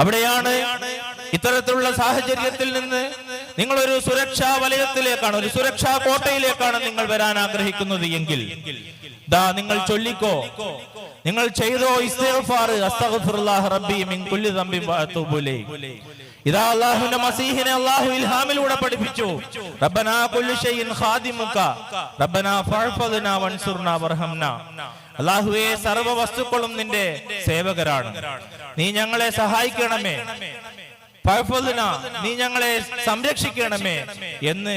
അവിടെയാണ് ഇത്തരത്തിലുള്ള സാഹചര്യത്തിൽ നിന്ന് നിങ്ങളൊരു സുരക്ഷാ വലയത്തിലേക്കാണ്, ഒരു സുരക്ഷാ കോട്ടയിലേക്കാണ് നിങ്ങൾ വരാൻ ആഗ്രഹിക്കുന്നത് എങ്കിൽ ദാ നിങ്ങൾ ചൊല്ലിക്കോ, നിങ്ങൾ ചെയ്തോ ഇസ്തിഗ്ഫാർ, അസ്തഗ്ഫിറുല്ലാഹ റബ്ബി മിൻ കുല്ലി ദംബിൻ വഅതൂബു ഇലൈഹി. ഇതാ അല്ലാഹുവിന്റെ മസീഹിനെ അല്ലാഹു ഇൽഹാമിലൂടെ പഠിപ്പിച്ചു, റബ്ബനാ കുല്ലു ഷൈഇൻ ഖാദിമുക റബ്ബനാ ഫഅഫ്ദിനാ വൻസുർനാ വർഹംനാ. അല്ലാഹുവേ, സർവ്വ വസ്തുക്കളും നിന്റെ സേവകരാണ്, നീ ഞങ്ങളെ സഹായിക്കണമേ, നീ ഞങ്ങളെ സംരക്ഷിക്കണമേ എന്ന്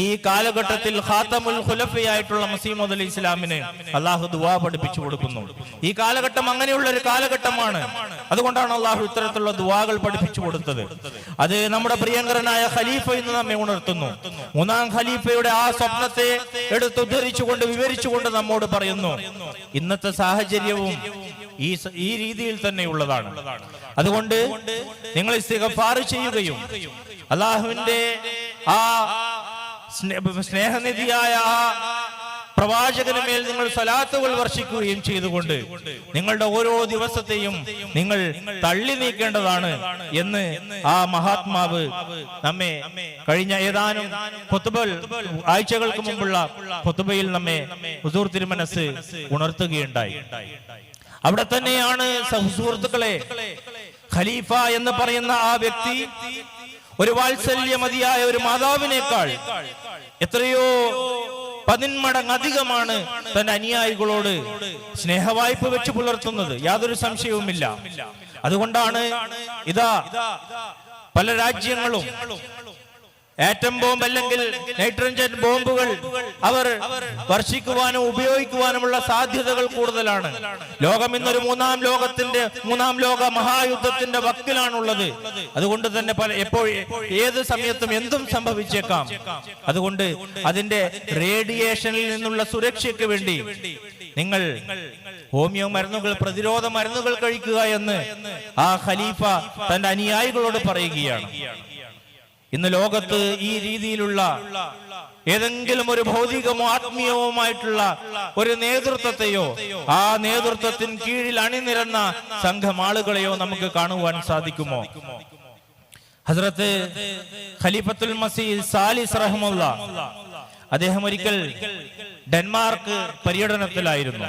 ഈ കാലഘട്ടത്തിൽ ഖാതമുൽ ഖുലഫയായിട്ടുള്ള മസീഹ് മൗഊദ് അലൈഹി ഇസ്ലാമിന് അല്ലാഹു ദുആ പഠിപ്പിച്ചു കൊടുക്കുന്നു. ഈ കാലഘട്ടം അങ്ങനെയുള്ള ഒരു കാലഘട്ടമാണ്. അതുകൊണ്ടാണ് അല്ലാഹു ഇത്തരത്തിലുള്ള ദുആകൾ പഠിപ്പിച്ചു കൊടുത്തത്. അത് നമ്മുടെ പ്രിയങ്കരനായ ഖലീഫ ഇന്ന് നമ്മെ ഉണർത്തുന്നു. മൂന്നാം ഖലീഫയുടെ ആ സ്വപ്നത്തെ എടുത്തുദ്ധരിച്ചുകൊണ്ട് വിവരിച്ചുകൊണ്ട് നമ്മോട് പറയുന്നു, ഇന്നത്തെ സാഹചര്യവും ഈ രീതിയിൽ തന്നെയുള്ളതാണ്. അതുകൊണ്ട് നിങ്ങൾ ഇസ്തിഗ്ഫാർ ചെയ്യുകയും അല്ലാഹുവിന്റെ ആ സ്നേഹനിധിയായ ആ പ്രവാചകന് മേൽ നിങ്ങൾ സ്വലാത്തുകൾ വർഷിക്കുകയും ചെയ്തുകൊണ്ട് നിങ്ങളുടെ ഓരോ ദിവസത്തെയും നിങ്ങൾ തള്ളി നീക്കേണ്ടതാണ് എന്ന് ആ മഹാത്മാവ് നമ്മെ കഴിഞ്ഞ ഏതാനും ആഴ്ചകൾക്ക് മുമ്പുള്ള ഖുതുബയിൽ നമ്മെ ഹുസൂർ തിരുമനസ് ഉണർത്തുകയുണ്ടായി. അവിടെ തന്നെയാണ് സുഹൃത്തുക്കളെ, ഖലീഫ എന്ന് പറയുന്ന ആ വ്യക്തി ഒരു വാത്സല്യമതിയായ ഒരു മാതാവിനേക്കാൾ എത്രയോ 10 മടങ്ങ് അധികമാണ് തന്റെ അനുയായികളോട് സ്നേഹവായ്പ വെച്ച് പുലർത്തുന്നത്, യാതൊരു സംശയവുമില്ല. അതുകൊണ്ടാണ് ഇതാ പല രാജ്യങ്ങളും ആറ്റം ബോംബ് അല്ലെങ്കിൽ നൈട്രജൻ ബോംബുകൾ അവർ വർഷിക്കുവാനും ഉപയോഗിക്കുവാനുമുള്ള സാധ്യതകൾ കൂടുതലാണ്. ലോകം ഇന്നൊരു മൂന്നാം ലോക മഹായുദ്ധത്തിന്റെ വക്കിലാണുള്ളത്. അതുകൊണ്ട് തന്നെ ഏത് സമയത്തും എന്തും സംഭവിച്ചേക്കാം. അതുകൊണ്ട് അതിന്റെ റേഡിയേഷനിൽ നിന്നുള്ള സുരക്ഷയ്ക്ക് വേണ്ടി നിങ്ങൾ ഹോമിയോ മരുന്നുകൾ, പ്രതിരോധ മരുന്നുകൾ കഴിക്കുക എന്ന് ആ ഖലീഫ തന്റെ അനുയായികളോട് പറയുകയാണ്. ഇന്ന് ലോകത്ത് ഈ രീതിയിലുള്ള ഏതെങ്കിലും ഒരു ഭൗതികമോ ആത്മീയവുമായിട്ടുള്ള ഒരു നേതൃത്വത്തെയോ ആ നേതൃത്വത്തിന് കീഴിൽ അണിനിരന്ന സംഘം ആളുകളെയോ നമുക്ക് കാണുവാൻ സാധിക്കുമോ? ഹസ്രത്ത് ഖലീഫത്തുൽ മസീഹ് സാലിസ് റഹ്മുള്ള അദ്ദേഹം ഒരിക്കൽ ഡെൻമാർക്ക് പര്യടനത്തിലായിരുന്നു.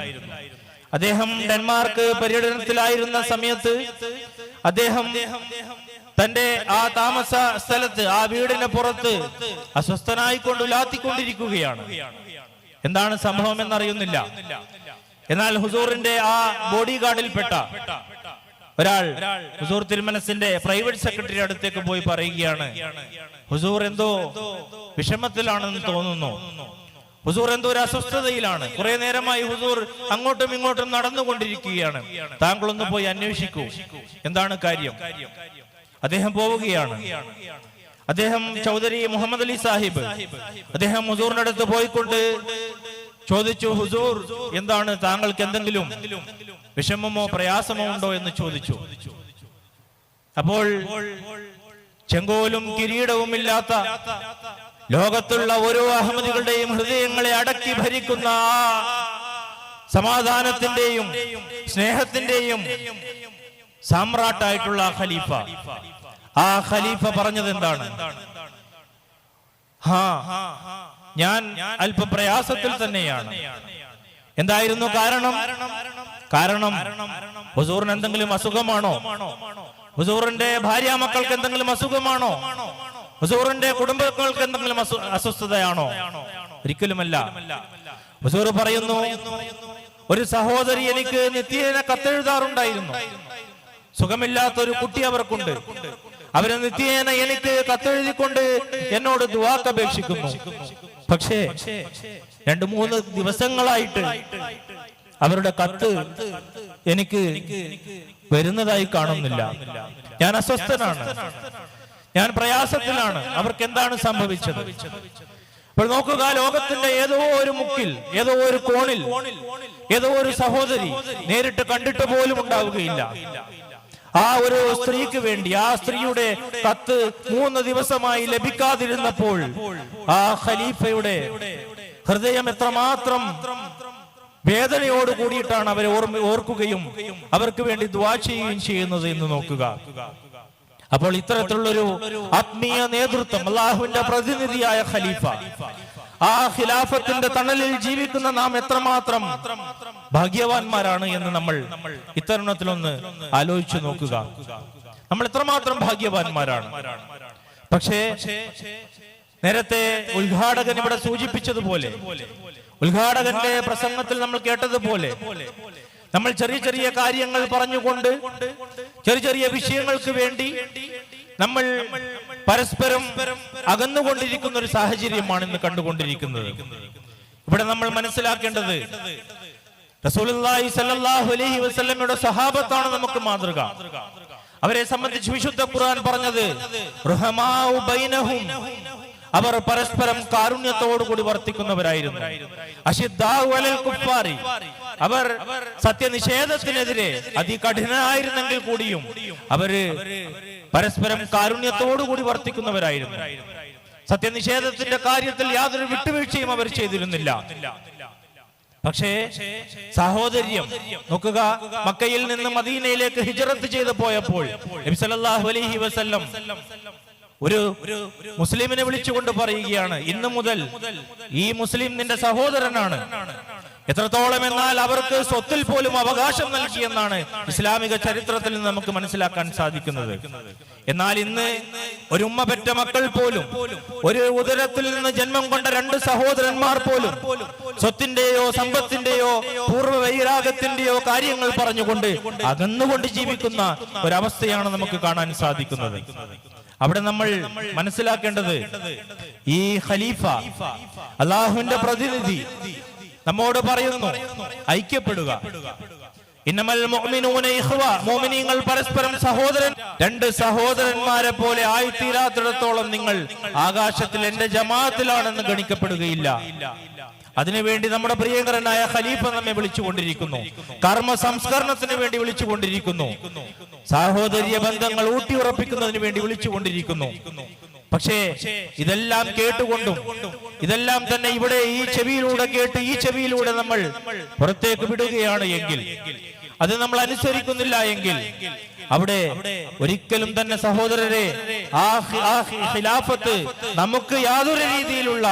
അദ്ദേഹം ഡെൻമാർക്ക് പര്യടനത്തിലായിരുന്ന സമയത്ത് അദ്ദേഹം തന്റെ ആ താമസ സ്ഥലത്ത്, ആ വീടിന് പുറത്ത് അസ്വസ്ഥനായിക്കൊണ്ട് ഉലാത്തിക്കൊണ്ടിരിക്കുകയാണ്. എന്താണ് സംഭവം എന്നറിയുന്നില്ല. എന്നാൽ ഹുസൂറിന്റെ ആ ബോഡി ഗാർഡിൽപ്പെട്ട ഒരാൾ ഹുസൂർ തിരുമനസിന്റെ പ്രൈവറ്റ് സെക്രട്ടറി അടുത്തേക്ക് പോയി പറയുകയാണ്, ഹുസൂർ എന്തോ വിഷമത്തിലാണെന്ന് തോന്നുന്നു, ഹുസൂർ എന്തോ ഒരു അസ്വസ്ഥതയിലാണ്, കുറെ നേരമായി ഹുസൂർ അങ്ങോട്ടും ഇങ്ങോട്ടും നടന്നുകൊണ്ടിരിക്കുകയാണ്, താങ്കളൊന്ന് പോയി അന്വേഷിക്കൂ, എന്താണ് കാര്യം? അദ്ദേഹം പോവുകയാണ്. അദ്ദേഹം ചൗധരി മുഹമ്മദ് അലി സാഹിബ് അദ്ദേഹം ഹുസൂറിന്റെ അടുത്ത് പോയിക്കൊണ്ട് ചോദിച്ചു, ഹുസൂർ എന്താണ്, താങ്കൾക്ക് എന്തെങ്കിലും വിഷമമോ പ്രയാസമോ ഉണ്ടോ എന്ന് ചോദിച്ചു. അപ്പോൾ ചെങ്കോലും കിരീടവും ഇല്ലാത്ത ലോകത്തുള്ള ഓരോ അഹമ്മദികളുടെയും ഹൃദയങ്ങളെ അടക്കി ഭരിക്കുന്ന ആ സമാധാനത്തിന്റെയും സ്നേഹത്തിന്റെയും സാമ്രാട്ടായിട്ടുള്ള ഖലീഫ, ആ ഖലീഫ പറഞ്ഞത് എന്താണ്? ഞാൻ അല്പ പ്രയാസത്തിൽ തന്നെയാണ്. എന്തായിരുന്നു കാരണം? കാരണം ഹുസൂറിന് എന്തെങ്കിലും അസുഖമാണോ? ഹുസൂറിന്റെ ഭാര്യ മക്കൾക്ക് എന്തെങ്കിലും അസുഖമാണോ? ഹുസൂറിന്റെ കുടുംബങ്ങൾക്ക് എന്തെങ്കിലും അസ്വസ്ഥതയാണോ? ഒരിക്കലുമല്ല. ഹുസൂർ പറയുന്നു, ഒരു സഹോദരി എനിക്ക് നിത്യേന കത്തെഴുതാറുണ്ടായിരുന്നു. സുഖമില്ലാത്ത ഒരു കുട്ടി അവർക്കുണ്ട്. അവര് നിത്യേന എനിക്ക് കത്തെഴുതിക്കൊണ്ട് എന്നോട് ദുആക്ക് അപേക്ഷിക്കുന്നു. പക്ഷേ 2-3 ദിവസങ്ങളായിട്ട് അവരുടെ കത്ത് എനിക്ക് വരുന്നതായി കാണുന്നില്ല. ഞാൻ അസ്വസ്ഥനാണ്, ഞാൻ പ്രയാസത്തിലാണ്. അവർക്ക് എന്താണ് സംഭവിച്ചത്? അപ്പോൾ നോക്കുക, ലോകത്തിന്റെ ഏതോ ഒരു മുക്കിൽ, ഏതോ ഒരു കോണിൽ ഏതോ ഒരു സഹോദരി നേരിട്ട് കണ്ടിട്ട് പോലും ഉണ്ടാവുകയില്ല. ആ ഒരു സ്ത്രീക്ക് വേണ്ടി ആ സ്ത്രീയുടെ കത്ത് 3 ദിവസമായി ലഭിക്കാതിരുന്നപ്പോൾ ആ ഖലീഫയുടെ ഹൃദയം എത്രമാത്രം വേദനയോട് കൂടിയിട്ടാണ് അവരെ ഓർക്കുകയും അവർക്ക് വേണ്ടി ദുആ ചെയ്യുകയും ചെയ്യുന്നത് എന്ന് നോക്കുക. അപ്പോൾ ഇത്തരത്തിലുള്ളൊരു ആത്മീയ നേതൃത്വം, അള്ളാഹുവിന്റെ പ്രതിനിധിയായ ഖലീഫ, ആ ഖിലാഫത്തിന്റെ തണലിൽ ജീവിക്കുന്ന നാം എത്രമാത്രം ഭാഗ്യവാന്മാരാണ് എന്ന് നമ്മൾ ഇത്തരുണത്തിലൊന്ന് ആലോചിച്ചു നോക്കുക. നമ്മൾ എത്രമാത്രം ഭാഗ്യവാന്മാരാണ്. പക്ഷേ നേരത്തെ ഉദ്ഘാടകൻ ഇവിടെ സൂചിപ്പിച്ചതുപോലെ, ഉദ്ഘാടകന്റെ പ്രസംഗത്തിൽ നമ്മൾ കേട്ടതുപോലെ, നമ്മൾ ചെറിയ ചെറിയ കാര്യങ്ങൾ പറഞ്ഞുകൊണ്ട് ചെറിയ ചെറിയ വിഷയങ്ങൾക്ക് വേണ്ടി നമ്മൾ പരസ്പരം അകന്നുകൊണ്ടിരിക്കുന്ന ഒരു സാഹചര്യമാണ് ഇന്ന് കണ്ടുകൊണ്ടിരിക്കുന്നത്. ഇവിടെ നമ്മൾ മനസ്സിലാക്കേണ്ടത്, റസൂലുള്ളാഹി സ്വല്ലല്ലാഹു അലൈഹി വസല്ലമയുടെ സ്വഹാബത്താണ് നമുക്ക് മാതൃക. അവരെ സംബന്ധിച്ച് വിശുദ്ധ ഖുർആൻ പറഞ്ഞത് റുഹമാഉ ബൈനഹും, അവർ പരസ്പരം കാരുണ്യത്തോടുകൂടി വർത്തിക്കുന്നവരായിരുന്നു. അശിദ്ദാഉ അലൽ കുഫാരി, അവർ സത്യനിഷേധത്തിനെതിരെ അതികഠിനമായിരുന്നെങ്കിൽ കൂടിയും അവര് പരസ്പരം കാരുണ്യത്തോടുകൂടി വർത്തിക്കുന്നവരായിരുന്നു. സത്യനിഷേധത്തിന്റെ കാര്യത്തിൽ യാതൊരു വിട്ടുവീഴ്ചയും അവർ ചെയ്തിരുന്നില്ല. പക്ഷേ സഹോദര്യം നോക്കുക, മക്കയിൽ നിന്ന് മദീനയിലേക്ക് ഹിജ്റത്ത് ചെയ്തു പോയപ്പോൾ നബി സല്ലല്ലാഹു അലൈഹി വസല്ലം ഒരു മുസ്ലിമിനെ വിളിച്ചുകൊണ്ട് പറയുകയാണ്, ഇന്നു മുതൽ ഈ മുസ്ലിം നിന്റെ സഹോദരനാണ്. എത്രത്തോളം എന്നാൽ അവർക്ക് സ്വത്തിൽ പോലും അവകാശം നൽകിയെന്നാണ് ഇസ്ലാമിക ചരിത്രത്തിൽ നിന്ന് നമുക്ക് മനസ്സിലാക്കാൻ സാധിക്കുന്നത്. എന്നാൽ ഇന്ന് ഒരു ഉമ്മ പെറ്റ മക്കൾ പോലും, ഒരു ഉദരത്തിൽ നിന്ന് ജന്മം കൊണ്ട 2 സഹോദരന്മാർ പോലും സ്വത്തിന്റെയോ സമ്പത്തിന്റെയോ പൂർവ്വ വൈരാഗത്തിന്റെയോ കാര്യങ്ങൾ പറഞ്ഞുകൊണ്ട് അകന്നുകൊണ്ട് ജീവിക്കുന്ന ഒരവസ്ഥയാണ് നമുക്ക് കാണാൻ സാധിക്കുന്നത്. അവിടെ നമ്മൾ മനസ്സിലാക്കേണ്ടത്, ഈ ഖലീഫ, അല്ലാഹുവിന്റെ പ്രതിനിധി നമ്മോട് പറയുന്നു, ഐക്യപ്പെടുക. ഇന്നമൽ മുഅ്മിനൂന ഇഖ്വ, മുഅ്മിനീങ്ങൾ പരസ്പരം സഹോദരൻ. 2 സഹോദരന്മാരെ പോലെ ആയിത്തീരാത്തിടത്തോളം നിങ്ങൾ ആകാശത്തിൽ എന്റെ ജമാഅത്തിലാണെന്ന് ഗണിക്കപ്പെടുകയില്ല. അതിനുവേണ്ടി നമ്മുടെ പ്രിയങ്കരനായ ഖലീഫ നമ്മെ വിളിച്ചുകൊണ്ടിരിക്കുന്നു. കർമ്മ സംസ്കരണത്തിന് വേണ്ടി വിളിച്ചുകൊണ്ടിരിക്കുന്നു. സാഹോദര്യ ബന്ധങ്ങൾ ഊട്ടിയുറപ്പിക്കുന്നതിന് വേണ്ടി വിളിച്ചുകൊണ്ടിരിക്കുന്നു. പക്ഷേ ഇതെല്ലാം കേട്ടുകൊണ്ടും ഇതെല്ലാം തന്നെ ഇവിടെ ഈ ചെവിയിലൂടെ കേട്ട് ഈ ചെവിയിലൂടെ നമ്മൾ പുറത്തേക്ക് വിടുകയാണ് എങ്കിൽ, അത് നമ്മൾ അനുസരിക്കുന്നില്ല എങ്കിൽ, അവിടെ ഒരിക്കലും തന്നെ സഹോദരരെ ആ ഖിലാഫത്ത് നമുക്ക് യാതൊരു രീതിയിലുള്ള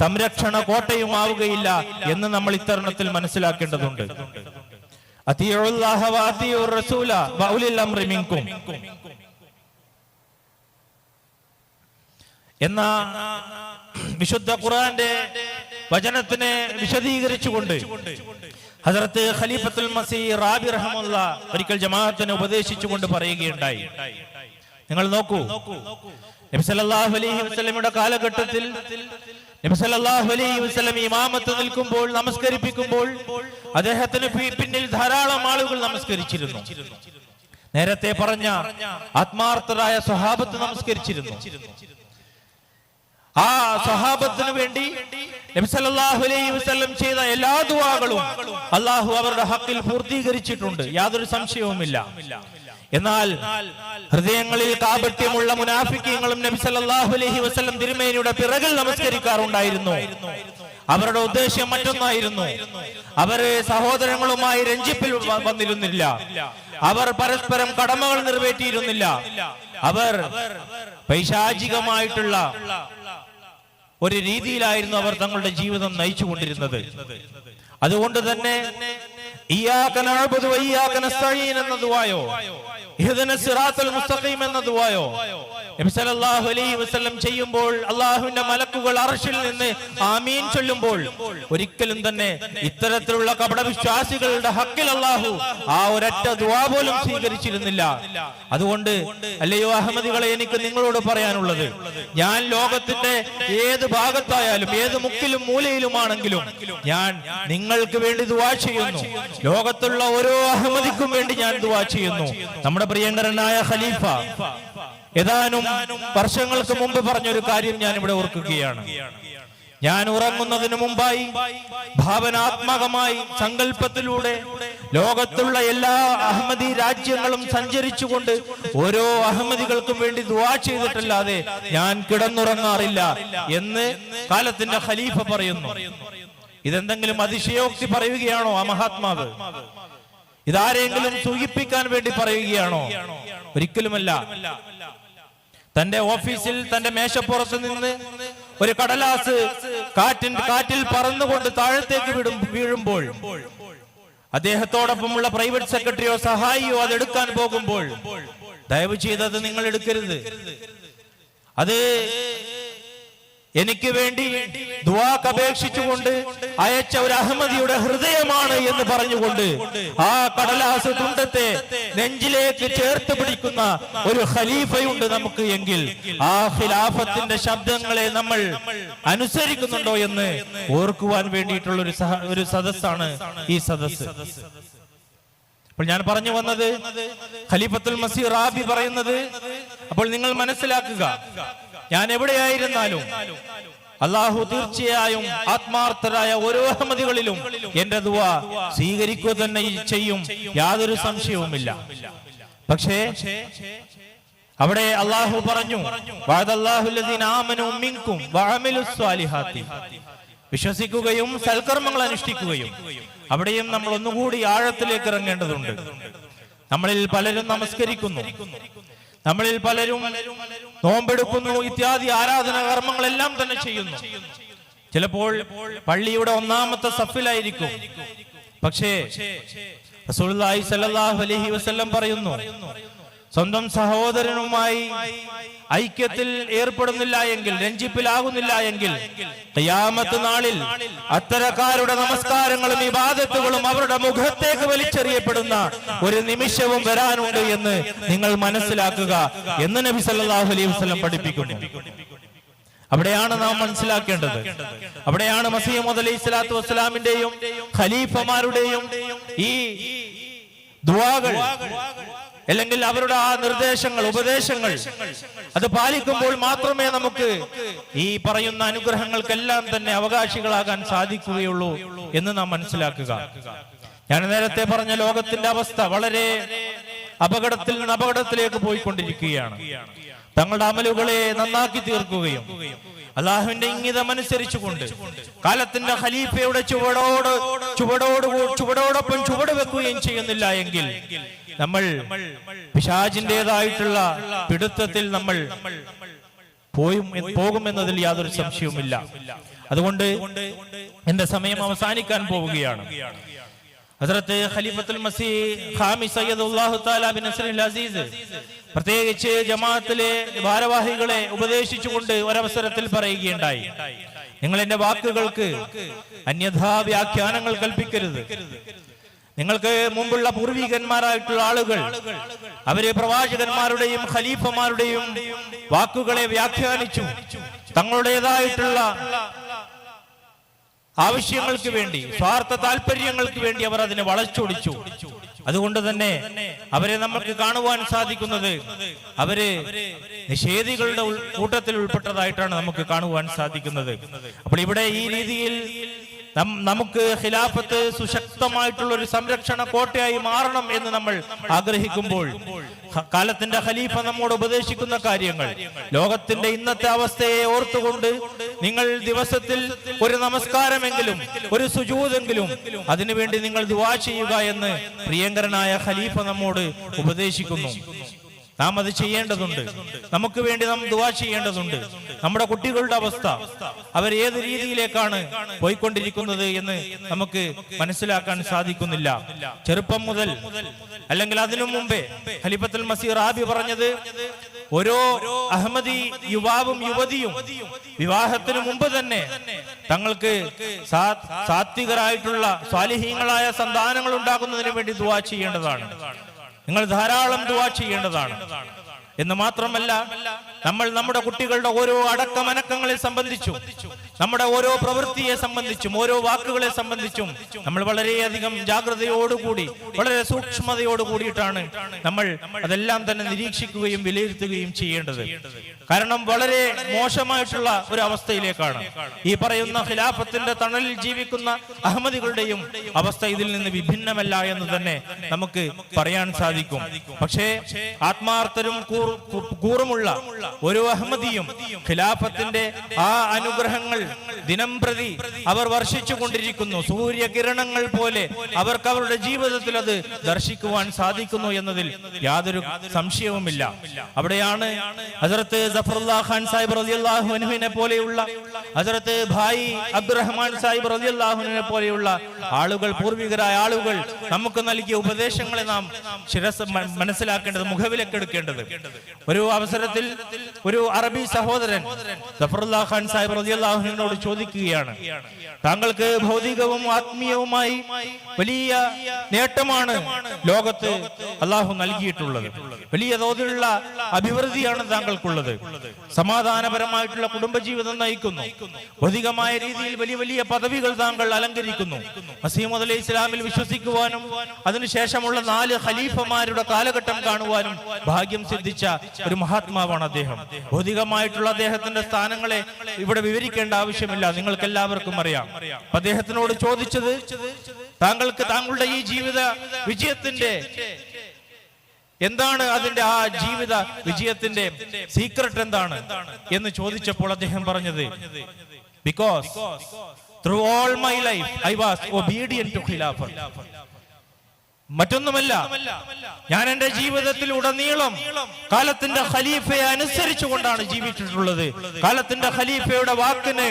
സംരക്ഷണ കോട്ടയുമാവുകയില്ല എന്ന് നമ്മൾ ഇത്തരണത്തിൽ മനസ്സിലാക്കേണ്ടതുണ്ട്. അത്തിയുല്ലാഹ വ അത്തിയുർ റസൂല വ ഉലിൽ അംരി മിൻകും എന്ന വിശുദ്ധ ഖുർആന്റെ വചനത്തിനെ വിശദീകരിച്ചുകൊണ്ട് ഹസ്രത്ത് ഖലീഫത്തുൽ മസീഹ് റാബി റഹ്മത്തുള്ള ഒരിക്കൽ ജമാഅത്തിനെ ഉപദേശിച്ചുകൊണ്ട് പറയുകയുണ്ടായി, നിങ്ങൾ നോക്കൂ, നബി സല്ലല്ലാഹു അലൈഹി വസല്ലമയുടെ കാലഘട്ടത്തിൽ നബി സല്ലല്ലാഹു അലൈഹി വസല്ലം ഇമാമത്ത് നിൽക്കുമ്പോൾ, നമസ്കരിപ്പിക്കുമ്പോൾ അദ്ദേഹത്തിന് പിന്നിൽ ധാരാളം ആളുകൾ നമസ്കരിച്ചിരുന്നു. നേരത്തെ പറഞ്ഞ ആത്മാർത്ഥരായ സ്വഹാബത്ത് നമസ്കരിച്ചിരുന്നു. ആ സ്വഹാബത്തിന് വേണ്ടി നബി സല്ലല്ലാഹു അലൈഹി വസല്ലം ചെയ്ത എല്ലാ ദുആകളും അല്ലാഹു അവരുടെ ഹക്കിൽ പൂർത്തീകരിച്ചിട്ടുണ്ട്, യാതൊരു സംശയവുമില്ല. എന്നാൽ ഹൃദയങ്ങളിൽ കാപട്യമുള്ള മുനാഫിക്കീങ്ങളും നബി സല്ലല്ലാഹു അലൈഹി വസല്ലം തിരുമേനിയുടെ പിറകിൽ നമസ്കരിക്കാറുണ്ടായിരുന്നു. അവരുടെ ഉദ്ദേശ്യം മറ്റൊന്നായിരുന്നു. അവര് സഹോദരങ്ങളുമായി രഞ്ജിപ്പിൽ വന്നിരുന്നില്ല. അവർ പരസ്പരം കടമകൾ നിറവേറ്റിയിരുന്നില്ല. അവർ പൈശാചികമായിട്ടുള്ള ഒരു രീതിയിലായിരുന്നു അവർ തങ്ങളുടെ ജീവിതം നയിച്ചുകൊണ്ടിരുന്നത്. അതുകൊണ്ട് തന്നെ ഇയ്യാക നഅ്ബുദു വ ഇയ്യാക നസ്തഈൻ എന്ന ദുആയോ ഇഹ്ദിനസ് സിറാത്തൽ മുസ്തഖീം എന്ന ദുആയോ നബി സല്ലല്ലാഹു അലൈഹി വസല്ലം ചെയ്യുമ്പോൾ അല്ലാഹുവിന്റെ മലക്കുകൾ അർശിൽ നിന്ന് ആമീൻ ചൊല്ലുമ്പോൾ ഒരിക്കലും തന്നെ ഇത്തരത്തിലുള്ള കപടവിശ്വാസികളുടെ ഹക്കിൽ അല്ലാഹു ആ ഒരൊറ്റ ദുആ പോലും സ്വീകരിച്ചിരുന്നില്ല. അതുകൊണ്ട് അല്ലയോ അഹമ്മദികളെ, എനിക്ക് നിങ്ങളോട് പറയാനുള്ളത്, ഞാൻ ലോകത്തിന്റെ ഏത് ഭാഗത്തായാലും ഏത് മുക്കിലും മൂലയിലുമാണെങ്കിലും ഞാൻ നിങ്ങൾക്ക് വേണ്ടി ദുആ ചെയ്യുന്നു. ലോകത്തുള്ള ഓരോ അഹമ്മദിക്കും വേണ്ടി ഞാൻ ദുആ ചെയ്യുന്നു. നമ്മുടെ പ്രിയങ്കരനായ ഖലീഫ ഏതാനും വർഷങ്ങൾക്ക് മുമ്പ് പറഞ്ഞൊരു കാര്യം ഞാൻ ഇവിടെ ഓർക്കുകയാണ്. ഞാൻ ഉറങ്ങുന്നതിന് മുമ്പായി ഭാവനാത്മകമായി സങ്കല്പത്തിലൂടെ ലോകത്തുള്ള എല്ലാ അഹമ്മദി രാജ്യങ്ങളും സഞ്ചരിച്ചുകൊണ്ട് ഓരോ അഹമ്മദികൾക്കും വേണ്ടി ദുആ ചെയ്തിട്ടല്ലാതെ ഞാൻ കിടന്നുറങ്ങാറില്ല എന്ന് കാലത്തിന്റെ ഖലീഫ പറയുന്നു. ഇതെന്തെങ്കിലും അതിശയോക്തി പറയുകയാണോ ആ മഹാത്മാവ്? ഇതാരെങ്കിലും സൂചിപ്പിക്കാൻ വേണ്ടി പറയുകയാണോ? ഒരിക്കലുമല്ല. തന്റെ ഓഫീസിൽ തന്റെ മേശപ്പുറത്ത് നിന്ന് ഒരു കടലാസ് കാറ്റിൽ പറന്നുകൊണ്ട് താഴത്തേക്ക് വീഴുമ്പോൾ അദ്ദേഹത്തോടൊപ്പമുള്ള പ്രൈവറ്റ് സെക്രട്ടറിയോ സഹായിയോ അത് എടുക്കാൻ പോകുമ്പോൾ ദയവ് ചെയ്തത് നിങ്ങൾ എടുക്കരുത്. അത് എനിക്ക് വേണ്ടി ദുആക്ക് അപേക്ഷിച്ചുകൊണ്ട് അയച്ച ഒരു അഹമ്മദിയുടെ ഹൃദയമാണ് എന്ന് പറഞ്ഞുകൊണ്ട് ആ കടലാസ് തുണ്ടത്തെ നെഞ്ചിലേക്ക് ചേർത്ത് പിടിക്കുന്ന ഒരു ഖലീഫയുണ്ട് നമുക്ക് എങ്കിൽ ആ ഖിലാഫത്തിന്റെ ശബ്ദങ്ങളെ നമ്മൾ അനുസരിക്കുന്നുണ്ടോ എന്ന് ഓർക്കുവാൻ വേണ്ടിയിട്ടുള്ള ഒരു സദസ്സാണ് ഈ സദസ്സ്. അപ്പോൾ ഞാൻ പറഞ്ഞു വന്നത്, ഖലീഫത്തുൽ മസീഹ് റാബി പറയുന്നത്, അപ്പോൾ നിങ്ങൾ മനസ്സിലാക്കുക, ഞാൻ എവിടെയായിരുന്നാലും അല്ലാഹു തീർച്ചയായും ആത്മാർത്ഥരായ ഓരോ അഹമ്മദികളിലും എന്റെ ദുആ സ്വീകരിക്കുക തന്നെ ചെയ്യും, യാതൊരു സംശയവുമില്ല. പക്ഷേ അവിടെ അല്ലാഹു പറഞ്ഞു, വഅദല്ലാഹു അല്ലദീന ആമനൂ മിൻകും വഅമിലുസ് സ്വാലിഹാത്തി, വിശ്വസിക്കുകയും സൽക്കർമ്മങ്ങൾ അനുഷ്ഠിക്കുകയും. അവിടെയും നമ്മൾ ഒന്നുകൂടി ആഴത്തിലേക്ക് ഇറങ്ങേണ്ടതുണ്ട്. നമ്മളിൽ പലരും നമസ്കരിക്കുന്നു, നമ്മളിൽ പലരും നോമ്പെടുക്കുന്നു, ഇത്യാദി ആരാധന കർമ്മങ്ങളെല്ലാം തന്നെ ചെയ്യുന്നു. ചിലപ്പോൾ പള്ളിയുടെ ഒന്നാമത്തെ സഫിലായിരിക്കും. പക്ഷേ റസൂലുള്ളാഹി സ്വല്ലല്ലാഹു അലൈഹി വസല്ലം പറയുന്നു, സ്വന്തം സഹോദരനുമായി ഐക്യത്തിൽ ഏർപ്പെടുന്നില്ല എങ്കിൽ, രഞ്ജിപ്പിലാകുന്നില്ല എങ്കിൽ ഖിയാമത്ത് നാളിൽ അത്തരക്കാരുടെ നമസ്കാരങ്ങളും ഇബാദത്തുകളും അവരുടെ മുഖത്തേക്ക് വലിച്ചെറിയപ്പെടുന്ന ഒരു നിമിഷവും വരാനുണ്ട് എന്ന് നിങ്ങൾ മനസ്സിലാക്കുക എന്ന് നബി സല്ലല്ലാഹു അലൈഹി വസല്ലം പഠിപ്പിക്കുന്നു. അവിടെയാണ് നാം മനസ്സിലാക്കേണ്ടത്. അവിടെയാണ് മസീഹ് മൗഊദ് അലൈഹി സ്വലാത്തു വസ്സലാമിന്റെയും ഖലീഫമാരുടെയും ഈ ദുആകൾ അല്ലെങ്കിൽ അവരുടെ ആ നിർദ്ദേശങ്ങൾ, ഉപദേശങ്ങൾ അത് പാലിക്കുമ്പോൾ മാത്രമേ നമുക്ക് ഈ പറയുന്ന അനുഗ്രഹങ്ങൾക്കെല്ലാം തന്നെ അവകാശികളാകാൻ സാധിക്കുകയുള്ളൂ എന്ന് നാം മനസ്സിലാക്കുക. ഞാൻ നേരത്തെ പറഞ്ഞ ലോകത്തിന്റെ അവസ്ഥ വളരെ അപകടത്തിൽ നിന്ന് അപകടത്തിലേക്ക് പോയിക്കൊണ്ടിരിക്കുകയാണ്. തങ്ങളുടെ അമലുകളെ നന്നാക്കി തീർക്കുകയും അള്ളാഹുവിന്റെ ഇംഗിതമനുസരിച്ചുകൊണ്ട് കാലത്തിന്റെ ഖലീഫയുടെ ചുവടോടൊപ്പം ചുവട് വെക്കുകയും ചെയ്യുന്നില്ല എങ്കിൽ നമ്മൾ പിശാചിന്റേതായിട്ടുള്ള പിടുത്തത്തിൽ നമ്മൾ പോകുമെന്നതിൽ യാതൊരു സംശയവുമില്ല. അതുകൊണ്ട് എന്റെ സമയം അവസാനിക്കാൻ പോവുകയാണ്. ഹസ്രത്ത് ഖലീഫത്തുൽ മസീഹ് ഖാമിസ് സയ്യിദുല്ലാഹു തആല ബിൻ നസ്റിൽ അസീസ് പ്രത്യേകിച്ച് ജമാഅത്തിലെ ഭാരവാഹികളെ ഉപദേശിച്ചുകൊണ്ട് ഒരവസരത്തിൽ പറയുകയുണ്ടായി, നിങ്ങൾ എന്റെ വാക്കുകൾക്ക് അന്യഥാ വ്യാഖ്യാനങ്ങൾ കൽപ്പിക്കരുത്. നിങ്ങൾക്ക് മുമ്പുള്ള പൂർവികന്മാരായിട്ടുള്ള ആളുകൾ അവര് പ്രവാചകന്മാരുടെയും ഖലീഫമാരുടെയും വാക്കുകളെ വ്യാഖ്യാനിച്ചു തങ്ങളുടേതായിട്ടുള്ള ആവശ്യങ്ങൾക്ക് വേണ്ടി, സ്വാർത്ഥ താല്പര്യങ്ങൾക്ക് വേണ്ടി അവർ അതിനെ വളച്ചൊടിച്ചു. അതുകൊണ്ട് തന്നെ അവരെ നമുക്ക് കാണുവാൻ സാധിക്കുന്നത് അവര് നിഷേധികളുടെ കൂട്ടത്തിൽ ഉൾപ്പെട്ടതായിട്ടാണ് നമുക്ക് കാണുവാൻ സാധിക്കുന്നത്. അപ്പോൾ ഇവിടെ ഈ രീതിയിൽ നമുക്ക് ഖിലാഫത്ത് സുശക്തമായിട്ടുള്ള ഒരു സംരക്ഷണ കോട്ടയായി മാറണം എന്ന് നമ്മൾ ആഗ്രഹിക്കുമ്പോൾ കാലത്തിന്റെ ഖലീഫ നമ്മോട് ഉപദേശിക്കുന്ന കാര്യങ്ങൾ, ലോകത്തിന്റെ ഇന്നത്തെ അവസ്ഥയെ ഓർത്തുകൊണ്ട് നിങ്ങൾ ദിവസത്തിൽ ഒരു നമസ്കാരമെങ്കിലും ഒരു സുജൂദെങ്കിലും അതിനുവേണ്ടി നിങ്ങൾ ദുആ ചെയ്യുക എന്ന് പ്രിയങ്കരനായ ഖലീഫ നമ്മോട് ഉപദേശിക്കുന്നു. നാം അത് ചെയ്യേണ്ടതുണ്ട്. നമുക്ക് വേണ്ടി നാം ദുആ ചെയ്യേണ്ടതുണ്ട്. നമ്മുടെ കുട്ടികളുടെ അവസ്ഥ, അവർ ഏത് രീതിയിലേക്കാണ് പോയിക്കൊണ്ടിരിക്കുന്നത് എന്ന് നമുക്ക് മനസ്സിലാക്കാൻ സാധിക്കുന്നില്ല. ചെറുപ്പം മുതൽ അല്ലെങ്കിൽ അതിനു മുമ്പേ ഖലീഫത്തുൽ മസീഹ് റാബി പറഞ്ഞത്, ഓരോ അഹമ്മദി യുവാവും യുവതിയും വിവാഹത്തിന് മുമ്പ് തന്നെ തങ്ങൾക്ക് സാത്വികരായിട്ടുള്ള സ്വാലിഹീങ്ങളായ സന്താനങ്ങൾ ഉണ്ടാക്കുന്നതിന് വേണ്ടി ദുആ ചെയ്യേണ്ടതാണ്. നിങ്ങൾ ധാരാളം ദുആ ചെയ്യേണ്ടതാണ് എന്ന് മാത്രമല്ല, നമ്മൾ നമ്മുടെ കുട്ടികളുടെ ഓരോ അടക്കമനക്കങ്ങളെ സംബന്ധിച്ചും നമ്മുടെ ഓരോ പ്രവൃത്തിയെ സംബന്ധിച്ചും ഓരോ വാക്കുകളെ സംബന്ധിച്ചും നമ്മൾ വളരെയധികം ജാഗ്രതയോടുകൂടി വളരെ സൂക്ഷ്മതയോടുകൂടിയിട്ടാണ് നമ്മൾ അതെല്ലാം തന്നെ നിരീക്ഷിക്കുകയും വിലയിരുത്തുകയും ചെയ്യേണ്ടത്. കാരണം വളരെ മോശമായിട്ടുള്ള ഒരു അവസ്ഥയിലേക്കാണ് ഈ പറയുന്ന ഖിലാഫത്തിന്റെ തണലിൽ ജീവിക്കുന്ന അഹമ്മദികളുടെയും അവസ്ഥ ഇതിൽ നിന്ന് വിഭിന്നമല്ല എന്ന് തന്നെ നമുക്ക് പറയാൻ സാധിക്കും. പക്ഷേ ആത്മാർത്ഥരും കൂറുമുള്ള ഓരോ അഹമ്മദിയും ഖിലാഫത്തിന്റെ ആ അനുഗ്രഹങ്ങൾ ദിനം പ്രതി അവർ വർഷിച്ചു കൊണ്ടിരിക്കുന്നു. സൂര്യകിരണങ്ങൾ പോലെ അവർക്ക് അവരുടെ ജീവിതത്തിൽ അത് ദർശിക്കുവാൻ സാധിക്കുന്നു എന്നതിൽ യാതൊരു സംശയവുമില്ല. അവിടെയാണ് ഹസ്രത്ത് സഫറുല്ലാഹ് ഖാൻ സാഹിബ് റളിയല്ലാഹു അൻഹുവിനെ പോലെയുള്ള, ഹസ്രത്ത് ഭായി അബ്ദുറഹ്മാൻ സാഹിബ് റളിയല്ലാഹു അൻഹുവിനെ പോലെയുള്ള ആളുകൾ, പൂർവികരായ ആളുകൾ നമുക്ക് നൽകിയ ഉപദേശങ്ങളെ നാം മനസ്സിലാക്കേണ്ടത്, മുഖവിലക്കെടുക്കേണ്ടത്. ഒരു അവസരത്തിൽ ഒരു അറബി സഹോദരൻ സഫറുല്ലാഹ് ഖാൻ സാഹിബ് റളിയല്ലാഹു അൻഹുവിനോട് ചോദിക്കുകയാണ്, താങ്കൾക്ക് ഭൗതികവും ആത്മീയവുമായി വലിയ നേട്ടമാണ് ലോകത്ത് അള്ളാഹു നൽകിയിട്ടുള്ളത്, വലിയ തോതിലുള്ള അഭിവൃദ്ധിയാണ് താങ്കൾക്കുള്ളത്, സമാധാനപരമായിട്ടുള്ള കുടുംബജീവിതം നയിക്കുന്നു, ഭൗതികമായ രീതിയിൽ വലിയ വലിയ പദവികൾ താങ്കൾ അലങ്കരിക്കുന്നു, മസീഹ് മൗഊദ് അലൈഹി ഇസ്ലാമിൽ വിശ്വസിക്കുവാനും അതിനുശേഷമുള്ള 4 ഖലീഫമാരുടെ കാലഘട്ടം കാണുവാനും ഭാഗ്യം സിദ്ധിച്ച ഒരു മഹാത്മാവാണ് അദ്ദേഹം. ഭൗതികമായിട്ടുള്ള അദ്ദേഹത്തിന്റെ സ്ഥാനങ്ങളെ ഇവിടെ വിവരിക്കേണ്ട ആവശ്യമില്ല, നിങ്ങൾക്ക് എല്ലാവർക്കും അറിയാം. അദ്ദേഹത്തിനോട് ചോദിച്ചത്, താങ്കൾക്ക് താങ്കളുടെ ഈ ജീവിത വിജയത്തിന്റെ എന്താണ്, അതിന്റെ ആ ജീവിത വിജയത്തിന്റെ സീക്രട്ട് എന്താണ് എന്ന് ചോദിച്ചപ്പോൾ അദ്ദേഹം പറഞ്ഞത്, because through all my life I was obedient to Khilafah. മറ്റൊന്നുമല്ല, ഞാൻ എന്റെ ജീവിതത്തിൽ ഉടനീളം കാലത്തിന്റെ ഖലീഫയെ അനുസരിച്ചുകൊണ്ടാണ് ജീവിച്ചിട്ടുള്ളത്. കാലത്തിന്റെ ഖലീഫയുടെ വാക്കിന്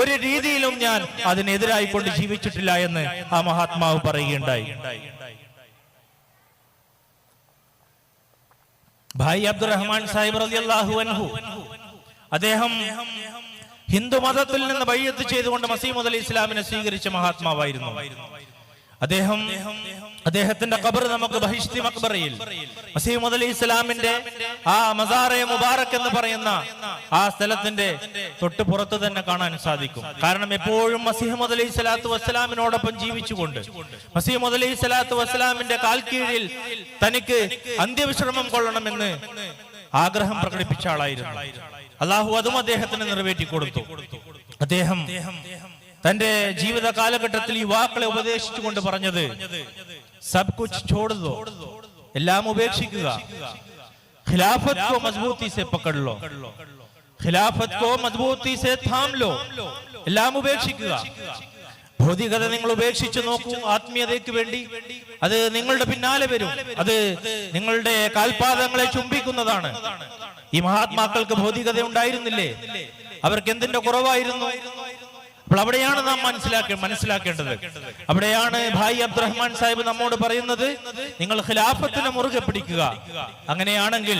ഒരു രീതിയിലും ഞാൻ അതിനെതിരായിക്കൊണ്ട് ജീവിച്ചിട്ടില്ല എന്ന് ആ മഹാത്മാവ് പറയുകയുണ്ടായി. ഭായി അബ്ദുറഹ്മാൻ സാഹിബ് റളിയല്ലാഹു അൻഹു അദ്ദേഹം ഹിന്ദു മതത്തിൽ നിന്ന് ബൈഅത്ത് ചെയ്തുകൊണ്ട് മസീഹ് മൗഊദ് അലൈഹി ഇസ്ലാമിനെ സ്വീകരിച്ച മഹാത്മാവായിരുന്നു. അദ്ദേഹത്തിന്റെ ഖബർ നമുക്ക് ബഹിഷ്തി മഖ്ബറയിൽ മസീഹ് മൗഊദ് അലൈഹി ഇസ്ലാമിന്റെ ആ മസാറെ മുബാറക് എന്ന് പറയുന്ന ആ സ്ഥലത്തിന്റെ തൊട്ട് പുറത്ത് തന്നെ കാണാൻ സാധിക്കും. കാരണം എപ്പോഴും മസീഹ് മൗഊദ് അലൈഹി സ്വലാത്തു വസ്സലാമിനോടൊപ്പം ജീവിച്ചുകൊണ്ട് മസീഹ് മൗഊദ് അലൈഹി സ്വലാത്തു വസ്സലാമിന്റെ കാൽക്കീഴിൽ തനിക്ക് അന്ത്യവിശ്രമം കൊള്ളണമെന്ന് ആഗ്രഹം പ്രകടിപ്പിച്ച ആളായിരുന്നു. അള്ളാഹു അതും അദ്ദേഹത്തിന് നിറവേറ്റി കൊടുത്തു. അദ്ദേഹം തന്റെ ജീവിത കാലഘട്ടത്തിൽ യുവാക്കളെ ഉപദേശിച്ചുകൊണ്ട് പറഞ്ഞത്, സബ് കുച്ച് ഛോട് ദോ, എല്ലാം ഉപേക്ഷിക്കുക, खिलाफत को मजबूती से पकड़ लो, खिलाफत को मजबूती से थाम लो. എല്ലാം ഉപേക്ഷിക്കുക. ഭൗതികത നിങ്ങൾ ഉപേക്ഷിച്ചു നോക്കൂ. ആത്മീയതയ്ക്ക് വേണ്ടി അത് നിങ്ങളുടെ പിന്നാലെ വരും. അത് നിങ്ങളുടെ കാൽപാദങ്ങളെ ചുംബിക്കുന്നതാണ്. ഈ മഹാത്മാക്കൾക്ക് ഭൗതികത ഉണ്ടായിരുന്നില്ലേ? അവർക്ക് എന്തിന്റെ കുറവായിരുന്നു? അപ്പോൾ അവിടെയാണ് നാം മനസ്സിലാക്കേണ്ടത്. അവിടെയാണ് ഭായി അബ്ദുറഹ്മാൻ സാഹിബ് നമ്മോട് പറയുന്നത്, നിങ്ങൾ ഖിലാഫത്തിനെ മുറുകെ പിടിക്കുക. അങ്ങനെയാണെങ്കിൽ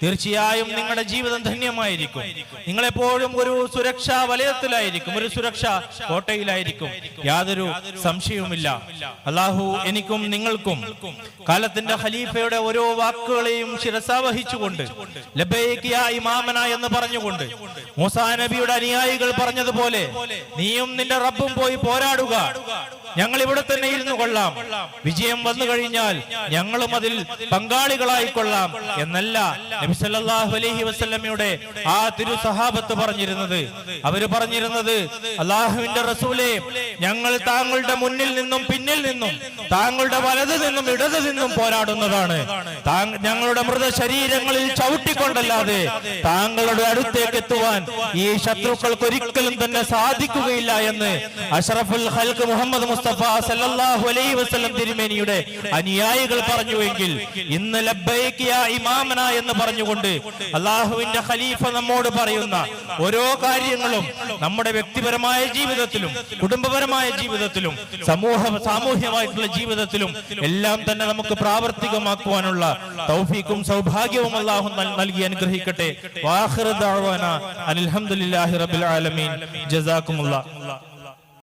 തീർച്ചയായും നിങ്ങളുടെ ജീവിതം ധന്യമായിരിക്കും. നിങ്ങളെപ്പോഴും ഒരു സുരക്ഷാ വലയത്തിലായിരിക്കും, ഒരു സുരക്ഷാ കോട്ടയിലായിരിക്കും, യാതൊരു സംശയവുമില്ല. അള്ളാഹു എനിക്കും നിങ്ങൾക്കും കാലത്തിന്റെ ഖലീഫയുടെ ഓരോ വാക്കുകളെയും ശിരസാവഹിച്ചുകൊണ്ട് ലബ്ബൈക് യാ ഇമാമന എന്ന് പറഞ്ഞുകൊണ്ട് മൂസാ നബിയുടെ അനുയായികൾ പറഞ്ഞതുപോലെ നീയും നിന്റെ റബ്ബും പോയി പോരാടുക, ഞങ്ങൾ ഇവിടെ തന്നെ ഇരുന്നു കൊള്ളാം, വിജയം വന്നു കഴിഞ്ഞാൽ ഞങ്ങളും അതിൽ പങ്കാളികളായിക്കൊള്ളാം എന്നല്ല നബി സല്ലല്ലാഹു അലൈഹി വസല്ലമയുടെ ആ തിരു സഹാബത്ത് പറഞ്ഞിരുന്നത്. അവര് പറഞ്ഞിരുന്നത്, അല്ലാഹുവിന്റെ റസൂലേ, ഞങ്ങൾ താങ്കളുടെ മുന്നിൽ നിന്നും പിന്നിൽ നിന്നും താങ്കളുടെ വലത് നിന്നും ഇടത് നിന്നും പോരാടുന്നതാണ്. ഞങ്ങളുടെ മൃതശരീരങ്ങളിൽ ചവിട്ടിക്കൊണ്ടല്ലാതെ താങ്കളുടെ അടുത്തേക്ക് എത്തുവാൻ ഈ ശത്രുക്കൾക്ക് ഒരിക്കലും തന്നെ സാധിക്കുകയില്ല എന്ന് അഷ്റഫുൽ ഖൽഖ് മുഹമ്മദ് മുസ്തഫ സല്ലല്ലാഹു അലൈഹി വസല്ലം തിരുമേനിയുടെ അനുയായികൾ പറഞ്ഞുവെങ്കിൽ ഇന്ന് ലബ്ബൈക് യാ ഇമാമന എന്ന് പറഞ്ഞുകൊണ്ട് അല്ലാഹുവിന്റെ ഖലീഫ നമ്മോട് പറയുന്ന ഓരോ കാര്യങ്ങളും നമ്മുടെ വ്യക്തിപരമായ ജീവിതത്തിലും കുടുംബപരമായ ജീവിതത്തിലും സാമൂഹ്യമായിട്ടുള്ള ജീവിതത്തിലും എല്ലാം തന്നെ നമുക്ക് പ്രാവർത്തികമാക്കുവാനുള്ള തൗഫീഖും സൗഭാഗ്യവും അല്ലാഹു നൽകി അനുഗ്രഹിക്കട്ടെ. വാഖിറു ദഅവാന അൽഹംദുലില്ലാഹി റബ്ബിൽ ആലമീൻ. ജസാകുമുല്ലാഹ്.